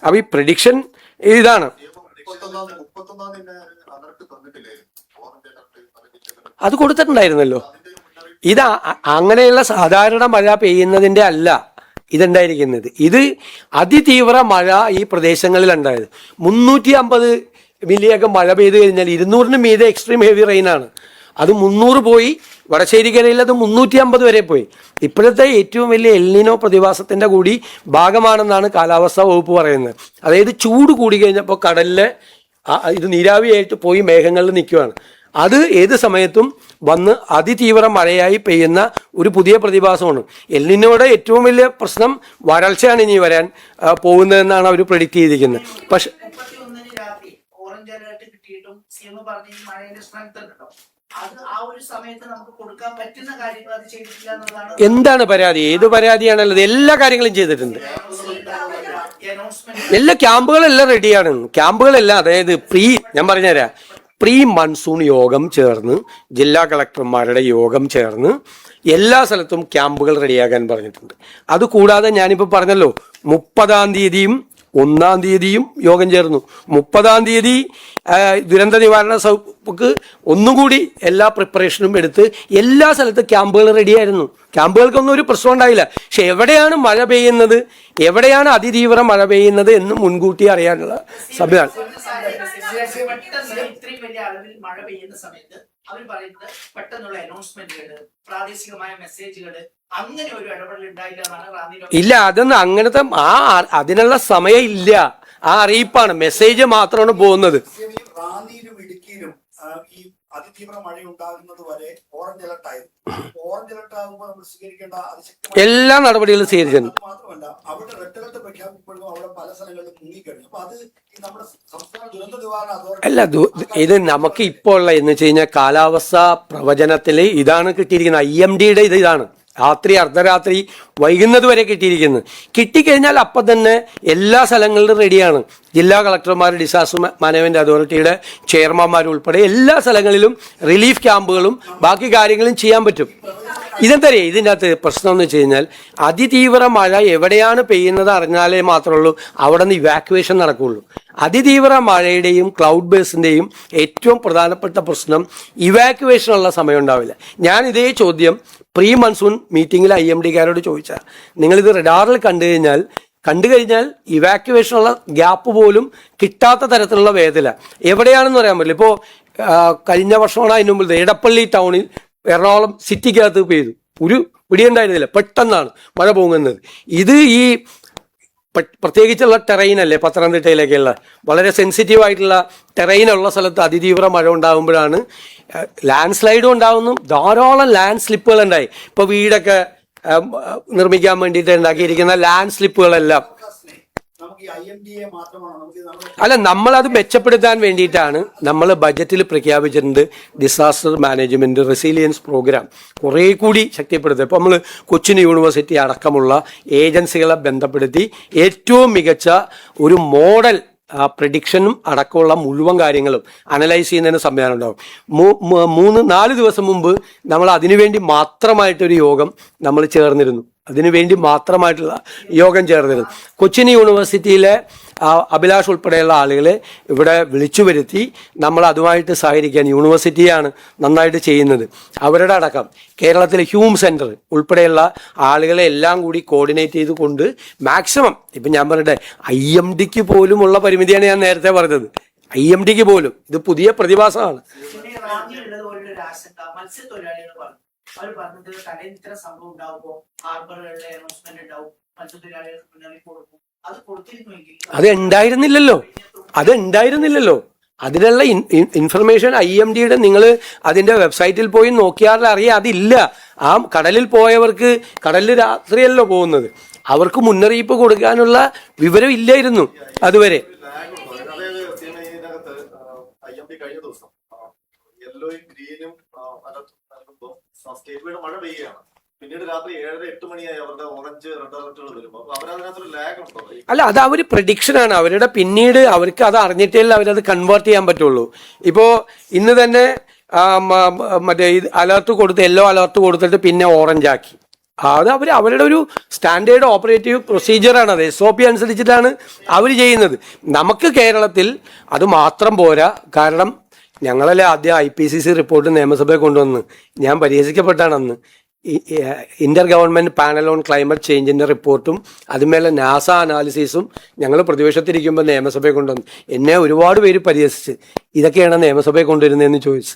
[SPEAKER 2] അപ്പോൾ ഈ പ്രഡിക്ഷൻ ഇതാണ്. അത് കൊടുത്തിട്ടുണ്ടായിരുന്നല്ലോ. ഇത് അങ്ങനെയുള്ള സാധാരണ മഴ പെയ്യുന്നതിൻ്റെ അല്ല ഇതുണ്ടായിരിക്കുന്നത്. ഇത് അതിതീവ്ര മഴ ഈ പ്രദേശങ്ങളിൽ ഉണ്ടായത്. 350 മില്ലിയൊക്കെ മഴ പെയ്തു കഴിഞ്ഞാൽ 200 മീതെ എക്സ്ട്രീം ഹെവി റെയിനാണ്. അത് 300 പോയി, വടശ്ശേരിക്കരയിൽ അത് 350 വരെ പോയി. ഇപ്പോഴത്തെ ഏറ്റവും വലിയ എൽനിനോ പ്രതിഭാസത്തിൻ്റെ കൂടി ഭാഗമാണെന്നാണ് കാലാവസ്ഥാ വകുപ്പ് പറയുന്നത്. അതായത് ചൂട് കൂടി കഴിഞ്ഞപ്പോൾ കടലിലെ ഇത് നീരാവിയായിട്ട് പോയി മേഘങ്ങളിൽ നിൽക്കുകയാണ്. അത് ഏത് സമയത്തും വന്ന് അതിതീവ്ര മഴയായി പെയ്യുന്ന ഒരു പുതിയ പ്രതിഭാസമാണ്. എൽനിനോയുടെ ഏറ്റവും വലിയ പ്രശ്നം വരൾച്ചയാണ് ഇനി വരാൻ പോകുന്നതെന്നാണ് അവർ പ്രെഡിക്റ്റ് ചെയ്തിരിക്കുന്നത്. പക്ഷെ എന്താണ് പരാതി? ഏത് പരാതിയാണുള്ളത്? എല്ലാ കാര്യങ്ങളും ചെയ്തിട്ടുണ്ട്. എല്ലാ ക്യാമ്പുകളെല്ലാം റെഡിയാണ്. ക്യാമ്പുകളെല്ലാം അതായത് ഞാൻ പറഞ്ഞുതരാം, പ്രീ മൺസൂൺ യോഗം ചേർന്ന് ജില്ലാ കളക്ടർമാരുടെ യോഗം ചേർന്ന് എല്ലാ സ്ഥലത്തും ക്യാമ്പുകൾ റെഡിയാക്കാൻ പറഞ്ഞിട്ടുണ്ട്. അതുകൂടാതെ ഞാനിപ്പോൾ പറഞ്ഞല്ലോ 30-ാം തീയതിയും 1-ാം തീയതിയും യോഗം ചേർന്നു. 30-ാം തീയതി ദുരന്ത നിവാരണ വകുപ്പ് ഒന്നുകൂടി എല്ലാ പ്രിപ്പറേഷനും എടുത്ത് എല്ലാ സ്ഥലത്തും ക്യാമ്പുകൾ റെഡിയായിരുന്നു. ക്യാമ്പുകൾക്കൊന്നും ഒരു പ്രശ്നം ഉണ്ടായില്ല. പക്ഷെ എവിടെയാണ് മഴ പെയ്യുന്നത്, എവിടെയാണ് അതിതീവ്ര മഴ പെയ്യുന്നത് എന്ന് മുൻകൂട്ടി അറിയാനുള്ള സംവിധാനം.
[SPEAKER 3] അവർ പറയുന്നത് പെട്ടെന്നുള്ള അനൗൺസ്മെന്റുകള്, പ്രാദേശികമായ മെസ്സേജുകള്, അങ്ങനെ ഒരു ഇടപെടൽ ഉണ്ടായില്ല എന്നാണ് റാന്നി.
[SPEAKER 2] ഇല്ല, അതൊന്നും അങ്ങനത്തെ അതിനുള്ള സമയം ഇല്ല. ആ അറിയിപ്പാണ്, മെസ്സേജ് മാത്രമാണ് പോകുന്നത്.
[SPEAKER 4] റാന്നിയിലും ഇടുക്കിയിലും ഈ അതിതീവ്ര മഴ ഉണ്ടാകുന്നത് വരെ ഓറഞ്ച് അലർട്ടായിരുന്നു. ഓറഞ്ച് അലർട്ട് ആകുമ്പോൾ നമ്മൾ സ്വീകരിക്കേണ്ട
[SPEAKER 2] എല്ലാ നടപടികളും സ്വീകരിച്ചിട്ടുണ്ട്.
[SPEAKER 4] മാത്രമല്ല, അവിടെ റെഡ് അലർട്ട് പ്രഖ്യാപിക്കപ്പെടുമ്പോൾ അവിടെ പല സ്ഥലങ്ങളിലും മുങ്ങിക്കഴിഞ്ഞു. അപ്പൊ അത് ഈ നമ്മുടെ സംസ്ഥാന ദുരന്ത നിവാരണ അതോറിറ്റി
[SPEAKER 2] അല്ല, ഇത് നമുക്ക് ഇപ്പോൾ ഉള്ള എന്ന് വെച്ച് കഴിഞ്ഞാൽ കാലാവസ്ഥ പ്രവചനത്തിൽ ഇതാണ് കിട്ടിയിരിക്കുന്നത്. IMDയുടെ ഇതാണ്. രാത്രി അർദ്ധരാത്രി വൈകുന്നത് വരെ കിട്ടിയിരിക്കുന്നത്. കിട്ടിക്കഴിഞ്ഞാൽ അപ്പം തന്നെ എല്ലാ സ്ഥലങ്ങളിലും റെഡിയാണ്. ജില്ലാ കളക്ടർമാർ, ഡിസാസ്റ്റർ മാനേജ്മെൻറ്റ് അതോറിറ്റിയുടെ ചെയർമാൻമാരുൾപ്പെടെ എല്ലാ സ്ഥലങ്ങളിലും റിലീഫ് ക്യാമ്പുകളും ബാക്കി കാര്യങ്ങളും ചെയ്യാൻ പറ്റും. ഇതെന്തറിയാം ഇതിൻ്റെ അകത്ത് പ്രശ്നം എന്ന് വെച്ച് കഴിഞ്ഞാൽ അതിതീവ്ര മഴ എവിടെയാണ് പെയ്യുന്നത് അറിഞ്ഞാലേ മാത്രമേ ഉള്ളൂ അവിടെ നിന്ന് ഇവാക്യുവേഷൻ നടക്കുകയുള്ളൂ. അതിതീവ്ര മഴയുടെയും ക്ലൗഡ് ബേസിൻ്റെയും ഏറ്റവും പ്രധാനപ്പെട്ട പ്രശ്നം ഇവാക്യുവേഷനുള്ള സമയം ഉണ്ടാവില്ല. ഞാൻ ഇതേ ചോദ്യം പ്രീ മൺസൂൺ മീറ്റിങ്ങിൽ IMD-കാരോട് ചോദിച്ചാൽ, നിങ്ങളിത് റഡാറിൽ കണ്ടു കഴിഞ്ഞാൽ ഇവാക്യുവേഷനുള്ള ഗ്യാപ്പ് പോലും കിട്ടാത്ത തരത്തിലുള്ള വേദന എവിടെയാണെന്ന് പറയാൻ പറ്റില്ല. ഇപ്പോൾ കഴിഞ്ഞ വർഷമാണ് അതിന് മുമ്പിൽ എടപ്പള്ളി ടൗണിൽ എറണാകുളം സിറ്റിക്കകത്ത് പെയ്തു, ഒരു പിടിയുണ്ടായിരുന്നില്ല, പെട്ടെന്നാണ് മഴ പോകുന്നത്. ഇത് ഈ പ്രത്യേകിച്ചുള്ള ടെറൈനല്ലേ, പത്തനംതിട്ടയിലേക്കുള്ള വളരെ സെൻസിറ്റീവ് ആയിട്ടുള്ള ടെറൈനുള്ള സ്ഥലത്ത് അതിതീവ്ര മഴ ഉണ്ടാകുമ്പോഴാണ് ലാൻഡ് സ്ലൈഡും ഉണ്ടാകുന്നു. ധാരാളം ലാൻഡ് സ്ലിപ്പുകൾ ഉണ്ടായി. ഇപ്പോൾ വീടൊക്കെ നിർമ്മിക്കാൻ വേണ്ടിയിട്ട് ഉണ്ടാക്കിയിരിക്കുന്ന ലാൻഡ് സ്ലിപ്പുകളെല്ലാം
[SPEAKER 4] നമുക്ക് ഈ IMDA മാത്രമാണോ നമുക്ക്
[SPEAKER 2] അല്ല, നമ്മളത് മെച്ചപ്പെടുത്താൻ വേണ്ടിയിട്ടാണ് നമ്മൾ ബജറ്റിൽ പ്രഖ്യാപിച്ചിട്ടുണ്ട് ഡിസാസ്റ്റർ മാനേജ്മെന്റ് റെസിലിയൻസ് പ്രോഗ്രാം കുറേ കൂടി ശക്തിപ്പെടുത്തുക. ഇപ്പോൾ നമ്മൾ കൊച്ചിൻ യൂണിവേഴ്സിറ്റി അടക്കമുള്ള ഏജൻസികളെ ബന്ധപ്പെടുത്തി ഏറ്റവും മികച്ച ഒരു മോഡൽ പ്രെഡിക്ഷനും അടക്കമുള്ള മുഴുവൻ കാര്യങ്ങളും അനലൈസ് ചെയ്യുന്നതിന് സംവിധാനം ഉണ്ടാകും. 3-4 ദിവസം മുമ്പ് നമ്മൾ അതിനുവേണ്ടി മാത്രമായിട്ടൊരു യോഗം നമ്മൾ ചേർന്നിരുന്നു. അതിനുവേണ്ടി മാത്രമായിട്ടുള്ള യോഗം ചേർന്നിരുന്നു. കൊച്ചിൻ യൂണിവേഴ്സിറ്റിയിലെ അഭിലാഷ് ഉൾപ്പെടെയുള്ള ആളുകളെ ഇവിടെ വിളിച്ചു വരുത്തി നമ്മൾ അതുമായിട്ട് സഹകരിക്കാൻ, യൂണിവേഴ്സിറ്റിയാണ് നന്നായിട്ട് ചെയ്യുന്നത്, അവരുടെ അടക്കം കേരളത്തിലെ ഹ്യൂം സെൻറ്റർ ഉൾപ്പെടെയുള്ള ആളുകളെ എല്ലാം കൂടി കോർഡിനേറ്റ് ചെയ്തുകൊണ്ട് മാക്സിമം, ഇപ്പം ഞാൻ പറഞ്ഞിട്ട് IMD-ക്ക് പോലുമുള്ള പരിമിതിയാണ് ഞാൻ നേരത്തെ പറഞ്ഞത്. IMD-ക്ക് പോലും ഇത് പുതിയ പ്രതിഭാസമാണ്.
[SPEAKER 3] അവർ പറഞ്ഞത് തലേന്ന് ഇത്ര സംഭവം ഉണ്ടാവുമ്പോൾ ഹാർബറുകളിലെ അനൗൺസ്മെന്റ് ഉണ്ടാവും, മത്സ്യത്തൊഴിലാളികൾക്ക് മുന്നറിയിപ്പ് കൊടുക്കും. അത് കൊടുത്തിരുന്നുവെങ്കിൽ
[SPEAKER 2] അത് ഉണ്ടായിരുന്നില്ലല്ലോ. അതിനുള്ള ഇൻഫർമേഷൻ IMD-യുടെ നിങ്ങൾ അതിൻ്റെ വെബ്സൈറ്റിൽ പോയി നോക്കിയാൽ അറിയാം, അതില്ല. ആ കടലിൽ പോയവർക്ക്, കടലിൽ രാത്രിയല്ലോ പോകുന്നത്, അവർക്ക് മുന്നറിയിപ്പ് കൊടുക്കാനുള്ള വിവരം ഇല്ലായിരുന്നു അതുവരെ.
[SPEAKER 5] സ്റ്റേറ്റ് മഴ പെയ്യുകയാണ്, പിന്നീട് രാത്രി 7:30-8 മണിയായി അവരുടെ ഓറഞ്ച് റെഡ് അലർട്ടുകൾ വരും. അപ്പൊ അവരതിനകത്തൊരു ലാഗ് ഉണ്ടോ?
[SPEAKER 2] അല്ല, അത് അവർ പ്രഡിക്ഷനാണ് അവരുടെ. പിന്നീട് അവർക്ക് അത് അറിഞ്ഞിട്ടേ അവരത് കൺവേർട്ട് ചെയ്യാൻ പറ്റുള്ളൂ. ഇപ്പോൾ ഇന്ന് തന്നെ മറ്റേ അലർട്ട് കൊടുത്ത്, യെല്ലോ അലർട്ട് കൊടുത്തിട്ട് പിന്നെ ഓറഞ്ച് ആക്കി. അത് അവരുടെ ഒരു സ്റ്റാൻഡേർഡ് ഓപ്പറേറ്റീവ് പ്രൊസീജിയറാണ്. അത് SOP അനുസരിച്ചിട്ടാണ് അവർ ചെയ്യുന്നത്. നമുക്ക് കേരളത്തിൽ അത് മാത്രം പോരാ. കാരണം ഞങ്ങളല്ലേ ആദ്യം IPCC റിപ്പോർട്ട് നിയമസഭയിൽ കൊണ്ടുവന്ന്, ഞാൻ പരിഹസിക്കപ്പെട്ടാണ് അന്ന്. Inter government panel on climate ചേഞ്ചിന്റെ റിപ്പോർട്ടും അതുമേലെ നാസ അനാലിസിസും ഞങ്ങൾ പ്രതിപക്ഷത്തിരിക്കുമ്പോൾ നിയമസഭയിൽ കൊണ്ടുവന്നു. എന്നെ ഒരുപാട് പേര് പരിഹസിച്ച്, ഇതൊക്കെയാണ് നിയമസഭയിൽ കൊണ്ടുവരുന്നതെന്ന് ചോദിച്ചു.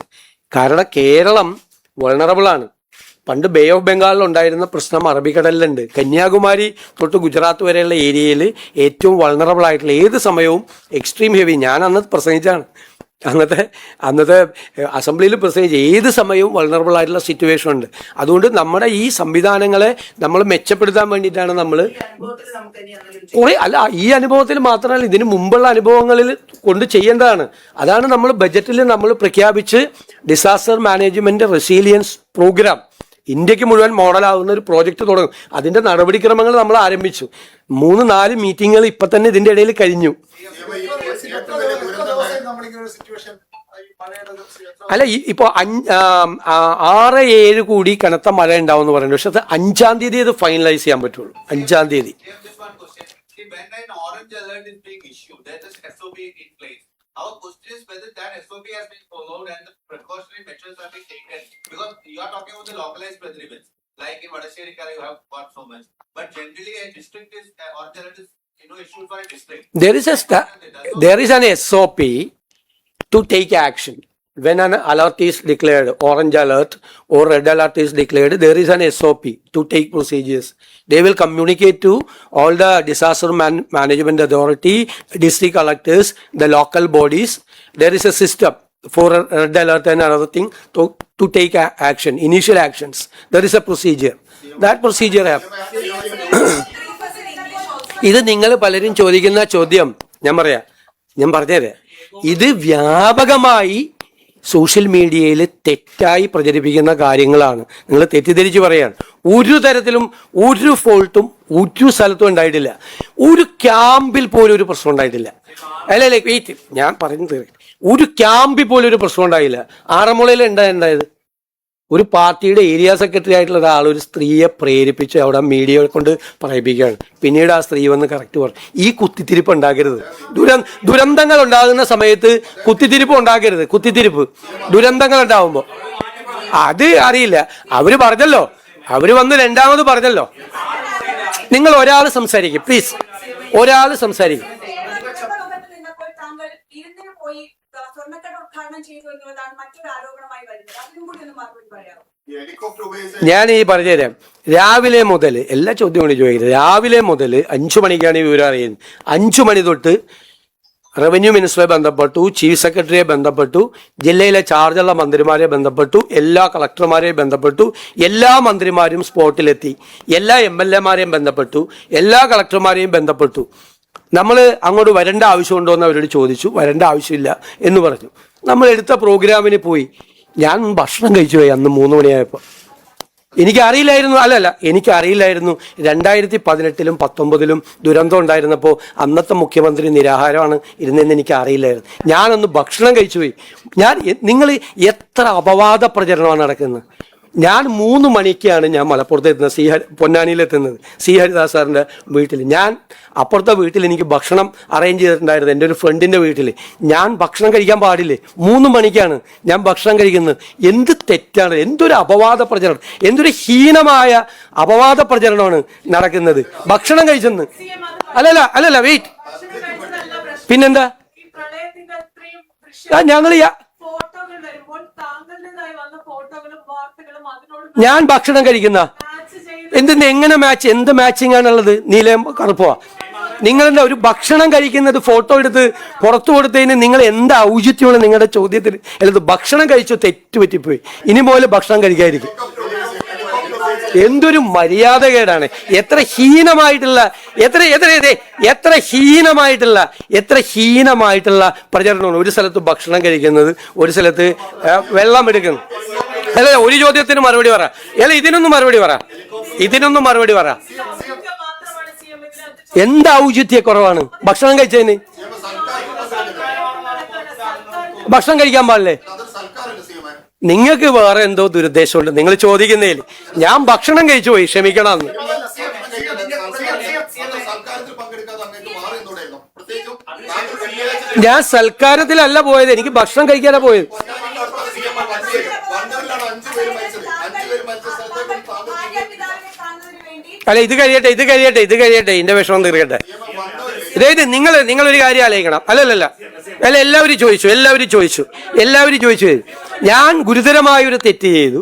[SPEAKER 2] കാരണം കേരളം വൾണറബിളാണ്. പണ്ട് ബേ ഓഫ് ബംഗാളിൽ ഉണ്ടായിരുന്ന പ്രശ്നം അറബിക്കടലിലുണ്ട്. കന്യാകുമാരി തൊട്ട് ഗുജറാത്ത് വരെയുള്ള ഏരിയയിൽ ഏറ്റവും വൾണറബിൾ ആയിട്ടുള്ള ഏത് സമയവും എക്സ്ട്രീം ഹെവി, ഞാൻ അന്ന് പ്രസംഗിച്ചാണ്, അന്നത്തെ അസംബ്ലിയിൽ പ്രസംഗിച്ച്, ഏത് സമയവും വൾണറബിൾ ആയിട്ടുള്ള സിറ്റുവേഷൻ ഉണ്ട്. അതുകൊണ്ട് നമ്മുടെ ഈ സംവിധാനങ്ങളെ നമ്മൾ മെച്ചപ്പെടുത്താൻ വേണ്ടിയിട്ടാണ് നമ്മൾ കുറേ, അല്ല ഈ അനുഭവത്തിൽ മാത്രമല്ല ഇതിന് മുമ്പുള്ള അനുഭവങ്ങളിൽ കൊണ്ട് ചെയ്യേണ്ടതാണ്. അതാണ് നമ്മൾ ബജറ്റിൽ നമ്മൾ പ്രഖ്യാപിച്ച് ഡിസാസ്റ്റർ മാനേജ്മെന്റ് റെസിലിയൻസ് പ്രോഗ്രാം ഇന്ത്യക്ക് മുഴുവൻ മോഡലാകുന്ന ഒരു പ്രോജക്റ്റ് തുടങ്ങും. അതിന്റെ നടപടിക്രമങ്ങൾ നമ്മൾ ആരംഭിച്ചു. 3-4 മീറ്റിങ്ങുകൾ ഇപ്പൊ തന്നെ ഇതിന്റെ ഇടയിൽ കഴിഞ്ഞു. അല്ല, ഇപ്പൊ 6-7 കൂടി കനത്ത മഴ ഉണ്ടാവും എന്ന് പറയുന്നത്. പക്ഷെ അത് 5-ാം തീയതി അത് ഫൈനലൈസ് ചെയ്യാൻ പറ്റുള്ളൂ. 5-ാം തീയതി.
[SPEAKER 6] Our question is whether that SOP has been followed and the precautionary measures have been taken. Because you are talking about the localized weather events. Like in Vadasheri Kara, you have got so much. But generally, a district is, orange alert is, issued for a district.
[SPEAKER 2] There is an SOP to take action. When an alert is declared, orange alert or red alert is declared, there is an SOP to take procedures. They will communicate to all the disaster management authority, district collectors, the local bodies. There is a system for a red alert and another thing to take action, initial actions. There is a procedure. That procedure happens. ഇത് നിങ്ങൾ പലരും ചോദിക്കുന്ന ചോദ്യം ഞാൻ പറഞ്ഞുതരാം. ഇത് വ്യാപകമായി social മീഡിയയിൽ തെറ്റായി പ്രചരിപ്പിക്കുന്ന കാര്യങ്ങളാണ്. നിങ്ങൾ തെറ്റിദ്ധരിച്ച് പറയാണ്. ഒരു തരത്തിലും ഒരു ഫോൾട്ടും ഒരു സ്ഥലത്തും ഉണ്ടായിട്ടില്ല. ഒരു ക്യാമ്പിൽ പോലും ഒരു പ്രശ്നം ഉണ്ടായിട്ടില്ല. അല്ല വെയിറ്റ്, ഞാൻ പറയുന്നത് ഒരു ക്യാമ്പിൽ പോലും ഒരു പ്രശ്നം ഉണ്ടായില്ല. ആറന്മുളയിൽ ഉണ്ടായത് ഒരു പാർട്ടിയുടെ ഏരിയ സെക്രട്ടറി ആയിട്ടുള്ള ഒരാൾ ഒരു സ്ത്രീയെ പ്രേരിപ്പിച്ച് അവിടെ മീഡിയയെ കൊണ്ട് പറയിപ്പിക്കുകയാണ്. പിന്നീട് ആ സ്ത്രീ വന്ന് കറക്റ്റ് പറഞ്ഞു. ഈ കുത്തിത്തിരിപ്പ് ഉണ്ടാക്കരുത്. ദുരന്തങ്ങൾ ഉണ്ടാകുന്ന സമയത്ത് കുത്തിത്തിരിപ്പ് ഉണ്ടാക്കരുത്. കുത്തിത്തിരിപ്പ് ദുരന്തങ്ങൾ ഉണ്ടാവുമ്പോൾ അത് അറിയില്ല. അവര് പറഞ്ഞല്ലോ, അവര് വന്ന് രണ്ടാമത് പറഞ്ഞല്ലോ. നിങ്ങൾ ഒരാൾ സംസാരിക്കും പ്ലീസ്, ഒരാൾ സംസാരിക്കും. ഞാൻ ഈ പറഞ്ഞുതരാം. രാവിലെ മുതൽ എല്ലാ ചോദ്യവും കൂടി ചോദിക്കുന്നത്. രാവിലെ മുതൽ 5 മണിക്കാണ് ഈ വിവരം അറിയുന്നത്. 5 മണി തൊട്ട് റവന്യൂ മിനിസ്റ്ററെ ബന്ധപ്പെട്ടു, ചീഫ് സെക്രട്ടറിയെ ബന്ധപ്പെട്ടു, ജില്ലയിലെ ചാർജുള്ള മന്ത്രിമാരെ ബന്ധപ്പെട്ടു, എല്ലാ കളക്ടർമാരെയും ബന്ധപ്പെട്ടു, എല്ലാ മന്ത്രിമാരും സ്പോട്ടിലെത്തി, എല്ലാ MLA-മാരെയും ബന്ധപ്പെട്ടു, എല്ലാ കളക്ടർമാരെയും ബന്ധപ്പെട്ടു. നമ്മൾ അങ്ങോട്ട് വരേണ്ട ആവശ്യമുണ്ടോ എന്ന് അവരോട് ചോദിച്ചു. വരേണ്ട ആവശ്യമില്ല എന്ന് പറഞ്ഞു. നമ്മൾ എടുത്ത പ്രോഗ്രാമിന് പോയി. ഞാൻ ഭക്ഷണം കഴിച്ചു പോയി അന്ന് 3 മണിയായപ്പോൾ. എനിക്കറിയില്ലായിരുന്നു, എനിക്കറിയില്ലായിരുന്നു 2018-ലും 19-ലും ദുരന്തം ഉണ്ടായിരുന്നപ്പോൾ അന്നത്തെ മുഖ്യമന്ത്രി നിരാഹാരമാണ് ഇരുന്നതെന്ന് എനിക്ക് അറിയില്ലായിരുന്നു. ഞാനൊന്ന് ഭക്ഷണം കഴിച്ചു പോയി. നിങ്ങൾ എത്ര അപവാദ പ്രചരണമാണ് നടക്കുന്നത്. ഞാൻ 3 മണിക്കാണ് ഞാൻ മലപ്പുറത്ത് എത്തുന്നത്, പൊന്നാനിയിലെത്തുന്നത്, സി ഹരിദാസ് സാറിൻ്റെ വീട്ടിൽ. ഞാൻ അപ്പുറത്തെ വീട്ടിൽ എനിക്ക് ഭക്ഷണം അറേഞ്ച് ചെയ്തിട്ടുണ്ടായിരുന്നു, എൻ്റെ ഒരു ഫ്രണ്ടിൻ്റെ വീട്ടിൽ. ഞാൻ ഭക്ഷണം കഴിക്കാൻ പാടില്ലേ? 3 മണിക്കാണ് ഞാൻ ഭക്ഷണം കഴിക്കുന്നത്. എന്ത് തെറ്റാണ്, എന്തൊരു അപവാദ പ്രചരണം, എന്തൊരു ഹീനമായ അപവാദ പ്രചരണമാണ് നടക്കുന്നത്. ഭക്ഷണം കഴിച്ചെന്ന് അല്ലല്ല വെയിറ്റ്, പിന്നെന്താ ഞങ്ങൾ ഞാൻ ഭക്ഷണം കഴിക്കുന്ന എങ്ങനെ മാച്ച്, എന്ത് മാച്ചിങ് ആണുള്ളത്? നീലയും കറുപ്പോ? നിങ്ങളെന്താ ഒരു ഭക്ഷണം കഴിക്കുന്നത് ഫോട്ടോ എടുത്ത് പുറത്തു കൊടുത്തതിന് നിങ്ങൾ എന്താ ഔചിത്യമാണ് നിങ്ങളുടെ ചോദ്യത്തിൽ? അല്ലത് ഭക്ഷണം കഴിച്ചു, തെറ്റുപറ്റിപ്പോയി, ഇനി പോലെ ഭക്ഷണം കഴിക്കാതിരിക്കും. എന്തൊരു മര്യാദകേടാണ്. എത്ര ഹീനമായിട്ടുള്ള പ്രചരണമാണ്. ഒരു സ്ഥലത്ത് ഭക്ഷണം കഴിക്കുന്നത്, ഒരു സ്ഥലത്ത് വെള്ളം എടുക്കുന്നു. അല്ല, ഒരു ചോദ്യത്തിന് മറുപടി പറ. ഇതിനൊന്നും മറുപടി പറ. എന്ത് ഔചിത്യക്കുറവാണ് ഭക്ഷണം കഴിച്ചതിന്? ഭക്ഷണം കഴിക്കാൻ പാടില്ലേ? നിങ്ങൾക്ക് വേറെ എന്തോ ദുരുദ്ദേശമുണ്ട് നിങ്ങൾ ചോദിക്കുന്നതിൽ. ഞാൻ ഭക്ഷണം കഴിച്ചു പോയി, ക്ഷമിക്കണം. ഞാൻ സൽക്കാരത്തിലല്ല പോയത്, എനിക്ക് ഭക്ഷണം കഴിക്കാനാ പോയത്. അല്ല, ഇത് കഴിയട്ടെ, ഇതിന്റെ വിഷമം തീർക്കട്ടെ. ഇതായത് നിങ്ങളൊരു കാര്യം ആലോചിക്കണം. അല്ല, എല്ലാവരും ചോദിച്ചു. ഞാൻ ഗുരുതരമായൊരു തെറ്റ് ചെയ്തു.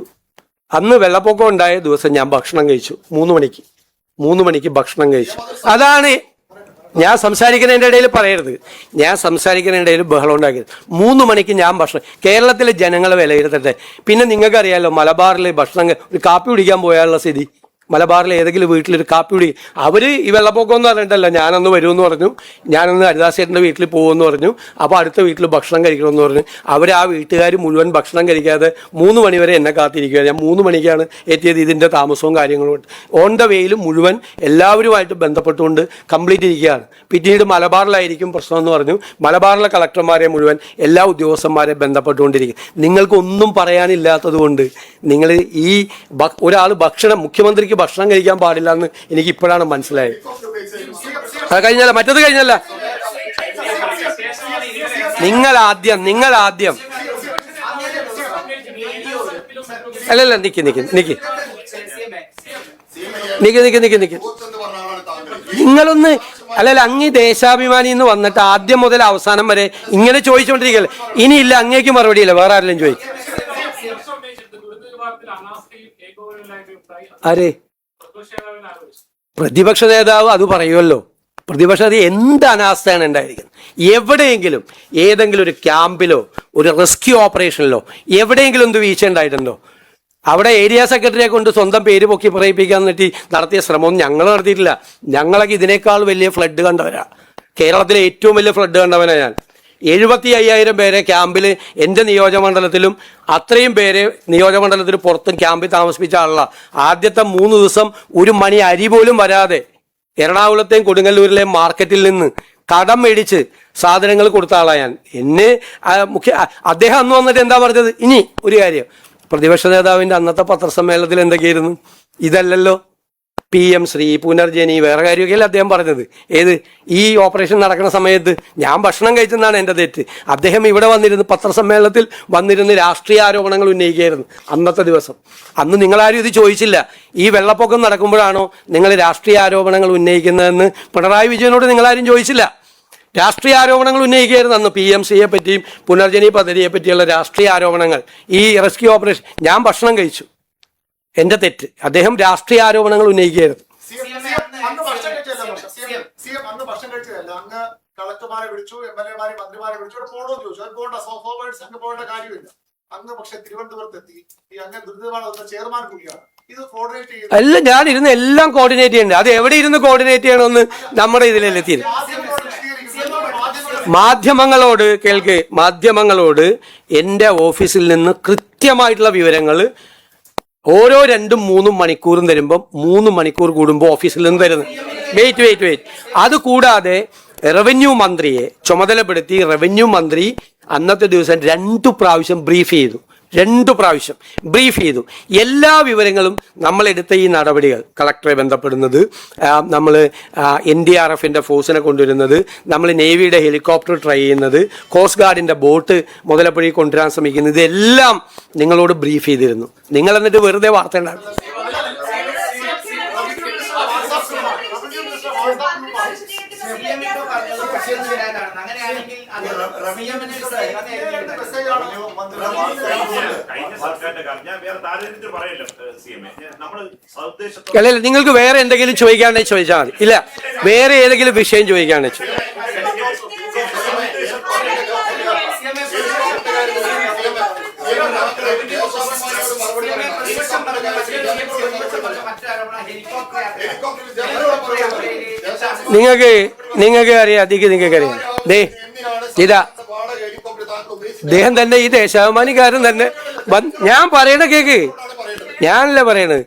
[SPEAKER 2] അന്ന് വെള്ളപ്പൊക്കം ഉണ്ടായ ദിവസം ഞാൻ ഭക്ഷണം കഴിച്ചു. 3 മണിക്ക് ഭക്ഷണം കഴിച്ചു. അതാണ് ഞാൻ സംസാരിക്കുന്നതിൻ്റെ ഇടയിൽ പറയരുത്. ഞാൻ സംസാരിക്കുന്നതിൻ്റെ ഇടയിൽ ബഹളം ഉണ്ടാക്കിയത്. 3 മണിക്ക് ഞാൻ ഭക്ഷണം, കേരളത്തിലെ ജനങ്ങളെ വിലയിരുത്തട്ടെ. പിന്നെ നിങ്ങൾക്കറിയാമല്ലോ, മലബാറിൽ ഒരു കാപ്പി കുടിക്കാൻ പോയാലുള്ള സ്ഥിതി. മലബാറിലെ ഏതെങ്കിലും വീട്ടിലൊരു കാപ്പി കുടി, അവർ ഈ വെള്ളപ്പൊക്കം എന്ന് പറഞ്ഞിട്ടല്ല, ഞാനൊന്ന് വരുമെന്ന് പറഞ്ഞു, ഞാനൊന്ന് ഹരിദാസേട്ടൻ്റെ വീട്ടിൽ പോകുമെന്ന് പറഞ്ഞു. അപ്പോൾ അടുത്ത വീട്ടിൽ ഭക്ഷണം കഴിക്കണമെന്ന് പറഞ്ഞു. ആ വീട്ടുകാർ മുഴുവൻ ഭക്ഷണം കഴിക്കാതെ 3 മണി വരെ എന്നെ കാത്തിരിക്കുക. ഞാൻ 3 മണിക്കാണ് എത്തിയത്. ഇതിൻ്റെ താമസവും കാര്യങ്ങളും ഓൺ ദ വേയിൽ മുഴുവൻ എല്ലാവരുമായിട്ട് ബന്ധപ്പെട്ടുകൊണ്ട് കംപ്ലീറ്റ് ഇരിക്കുകയാണ്. പിന്നീട് മലബാറിലായിരിക്കും പ്രശ്നം എന്ന് പറഞ്ഞു. മലബാറിലെ കളക്ടർമാരെ മുഴുവൻ എല്ലാ ഉദ്യോഗസ്ഥന്മാരെ ബന്ധപ്പെട്ടുകൊണ്ടിരിക്കും. നിങ്ങൾക്കൊന്നും പറയാനില്ലാത്തത് കൊണ്ട് നിങ്ങൾ ഈ മുഖ്യമന്ത്രിക്ക് ഭക്ഷണം കഴിക്കാൻ പാടില്ല എന്ന് എനിക്ക് ഇപ്പോഴാണ് മനസ്സിലായത്. അത് കഴിഞ്ഞല്ല, മറ്റത് കഴിഞ്ഞല്ല. നിങ്ങൾ ആദ്യം അല്ലല്ല നിക്ക് നിങ്ങളൊന്ന് അങ്ങ് ദേശാഭിമാനി എന്ന് വന്നിട്ട് ആദ്യം മുതൽ അവസാനം വരെ ഇങ്ങനെ ചോദിച്ചുകൊണ്ടിരിക്കല്ലേ. ഇനിയില്ല, അങ്ങേക്ക് മറുപടിയില്ല, വേറെ ആരെങ്കിലും ചോദിക്കും. ആരെ? പ്രതിപക്ഷ നേതാവ് അത് പറയുമല്ലോ. പ്രതിപക്ഷ എന്ത് അനാസ്ഥയാണ് ഉണ്ടായിരിക്കുന്നത്. എവിടെയെങ്കിലും ഏതെങ്കിലും ഒരു ക്യാമ്പിലോ ഒരു റെസ്ക്യൂ ഓപ്പറേഷനിലോ എവിടെയെങ്കിലും എന്ത് വീഴ്ച ഉണ്ടായിട്ടുണ്ടോ? അവിടെ ഏരിയ സെക്രട്ടറിയെ കൊണ്ട് സ്വന്തം പേര് പൊക്കി പറയിപ്പിക്കാൻ വേണ്ടി നടത്തിയ ശ്രമമൊന്നും ഞങ്ങൾ നടത്തിയിട്ടില്ല. ഞങ്ങളൊക്കെ ഇതിനേക്കാൾ വലിയ ഫ്ലഡ് കണ്ടവരാ. കേരളത്തിലെ ഏറ്റവും വലിയ ഫ്ലഡ് കണ്ടവനാ ഞാൻ. 75,000 പേരെ ക്യാമ്പിൽ എൻ്റെ നിയോജകമണ്ഡലത്തിലും അത്രയും പേരെ നിയോജകമണ്ഡലത്തിന് പുറത്തും ക്യാമ്പിൽ താമസിപ്പിച്ച ആളാണ്. ആദ്യത്തെ 3 ദിവസം ഒരു മണി അരി പോലും വരാതെ എറണാകുളത്തെയും കൊടുങ്ങല്ലൂരിലെയും മാർക്കറ്റിൽ നിന്ന് കടം മേടിച്ച് സാധനങ്ങൾ കൊടുത്ത ആളാണ് ഞാൻ. എന്നെ അദ്ദേഹം അന്ന് വന്നിട്ട് എന്താ പറഞ്ഞത്? ഇനി ഒരു കാര്യം, പ്രതിപക്ഷ നേതാവിൻ്റെ അന്നത്തെ പത്രസമ്മേളനത്തിൽ എന്തൊക്കെയായിരുന്നു? ഇതല്ലല്ലോ PM ശ്രീ പുനർജനി വേറെ കാര്യമൊക്കെയല്ലേ അദ്ദേഹം പറഞ്ഞത്. ഏത് ഈ ഓപ്പറേഷൻ നടക്കുന്ന സമയത്ത് ഞാൻ ഭക്ഷണം കഴിച്ചെന്നാണ് എൻ്റെ തെറ്റ്. അദ്ദേഹം ഇവിടെ വന്നിരുന്ന് പത്രസമ്മേളനത്തിൽ വന്നിരുന്ന് രാഷ്ട്രീയ ആരോപണങ്ങൾ ഉന്നയിക്കുകയായിരുന്നു അന്നത്തെ ദിവസം. അന്ന് നിങ്ങളാരും ഇത് ചോദിച്ചില്ല. ഈ വെള്ളപ്പൊക്കം നടക്കുമ്പോഴാണോ നിങ്ങൾ രാഷ്ട്രീയ ആരോപണങ്ങൾ ഉന്നയിക്കുന്നതെന്ന് പിണറായി വിജയനോട് നിങ്ങളാരും ചോദിച്ചില്ല. രാഷ്ട്രീയ ആരോപണങ്ങൾ ഉന്നയിക്കുകയായിരുന്നു അന്ന്. PMCയെ പറ്റിയും പുനർജനി പദ്ധതിയെ പറ്റിയുള്ള രാഷ്ട്രീയ ആരോപണങ്ങൾ. ഈ റെസ്ക്യൂ ഓപ്പറേഷൻ ഞാൻ ഭക്ഷണം കഴിച്ചു, എൻ്റെ തെറ്റ്. അദ്ദേഹം രാഷ്ട്രീയ ആരോപണങ്ങൾ ഉന്നയിക്കുകയായിരുന്നു.
[SPEAKER 4] അന്ന് ഭക്ഷണം കഴിച്ചതല്ല, അങ്ങ് കളക്ടർമാരെ വിളിച്ചു, MLA-മാരെ മന്ത്രിമാരെ വിളിച്ചു, അവിടെ പോകണമെന്ന് ചോദിച്ചു. അത് പോകേണ്ട, ഫോർവേഡ്സ് അങ്ങ് പോകേണ്ട കാര്യമില്ല. അങ്ങ് പക്ഷെ തിരുവനന്തപുരത്തെത്തി ഈ അങ്ങ് ദുരിതമാണ് ചെയർമാൻ കൂടിയാണ് ഇത് കോർഡിനേറ്റ് ചെയ്യുന്നത്.
[SPEAKER 2] അല്ല, ഞാൻ ഇരുന്ന് എല്ലാം കോർഡിനേറ്റ് ചെയ്യണ്ടേ. അത് എവിടെ ഇരുന്ന് കോർഡിനേറ്റ് ചെയ്യണമെന്ന് നമ്മുടെ ഇതിലല്ലേ തീരും. മാധ്യമങ്ങളോട് കേൾക്ക്, മാധ്യമങ്ങളോട് എൻ്റെ ഓഫീസിൽ നിന്ന് കൃത്യമായിട്ടുള്ള വിവരങ്ങൾ ഓരോ 2-3 മണിക്കൂറും തരുമ്പം 3 മണിക്കൂർ കൂടുമ്പോൾ ഓഫീസിൽ നിന്ന് തരുന്നു. വെയിറ്റ്. അതുകൂടാതെ റവന്യൂ മന്ത്രിയെ ചുമതലപ്പെടുത്തി റവന്യൂ മന്ത്രി അന്നത്തെ ദിവസം 2 പ്രാവശ്യം ബ്രീഫ് ചെയ്തു. 2 പ്രാവശ്യം ബ്രീഫ് ചെയ്തു. എല്ലാ വിവരങ്ങളും നമ്മളെടുത്ത ഈ നടപടികൾ, കളക്ടറെ ബന്ധപ്പെടുന്നത്, നമ്മൾ NDRFൻ്റെ ഫോഴ്സിനെ കൊണ്ടുവരുന്നത്, നമ്മൾ നേവിയുടെ ഹെലികോപ്റ്റർ ട്രൈ ചെയ്യുന്നത്, കോസ്റ്റ് ഗാർഡിൻ്റെ ബോട്ട് മുതലപ്പുഴയിൽ കൊണ്ടുവരാൻ ശ്രമിക്കുന്നത്, ഇതെല്ലാം നിങ്ങളോട് ബ്രീഫ് ചെയ്തിരുന്നു. നിങ്ങൾ എന്നിട്ട് വെറുതെ വാർത്ത ഉണ്ടാകും. അല്ലല്ല, നിങ്ങൾക്ക് വേറെ എന്തെങ്കിലും ചോദിക്കാണെങ്കിൽ ചോദിച്ചാൽ മതി. ഇല്ല, വേറെ ഏതെങ്കിലും വിഷയം ചോദിക്കാണെങ്കിൽ ചോദിക്കാം. നിങ്ങൾക്ക് അറിയാം, നിങ്ങൾക്ക് അറിയാം. ഇദ്ദേഹം തന്നെ ഈ ദേശാഭിമാനിക്കാരൻ തന്നെ. ഞാൻ പറയണ കേക്ക്, ഞാനല്ലേ പറയണത്.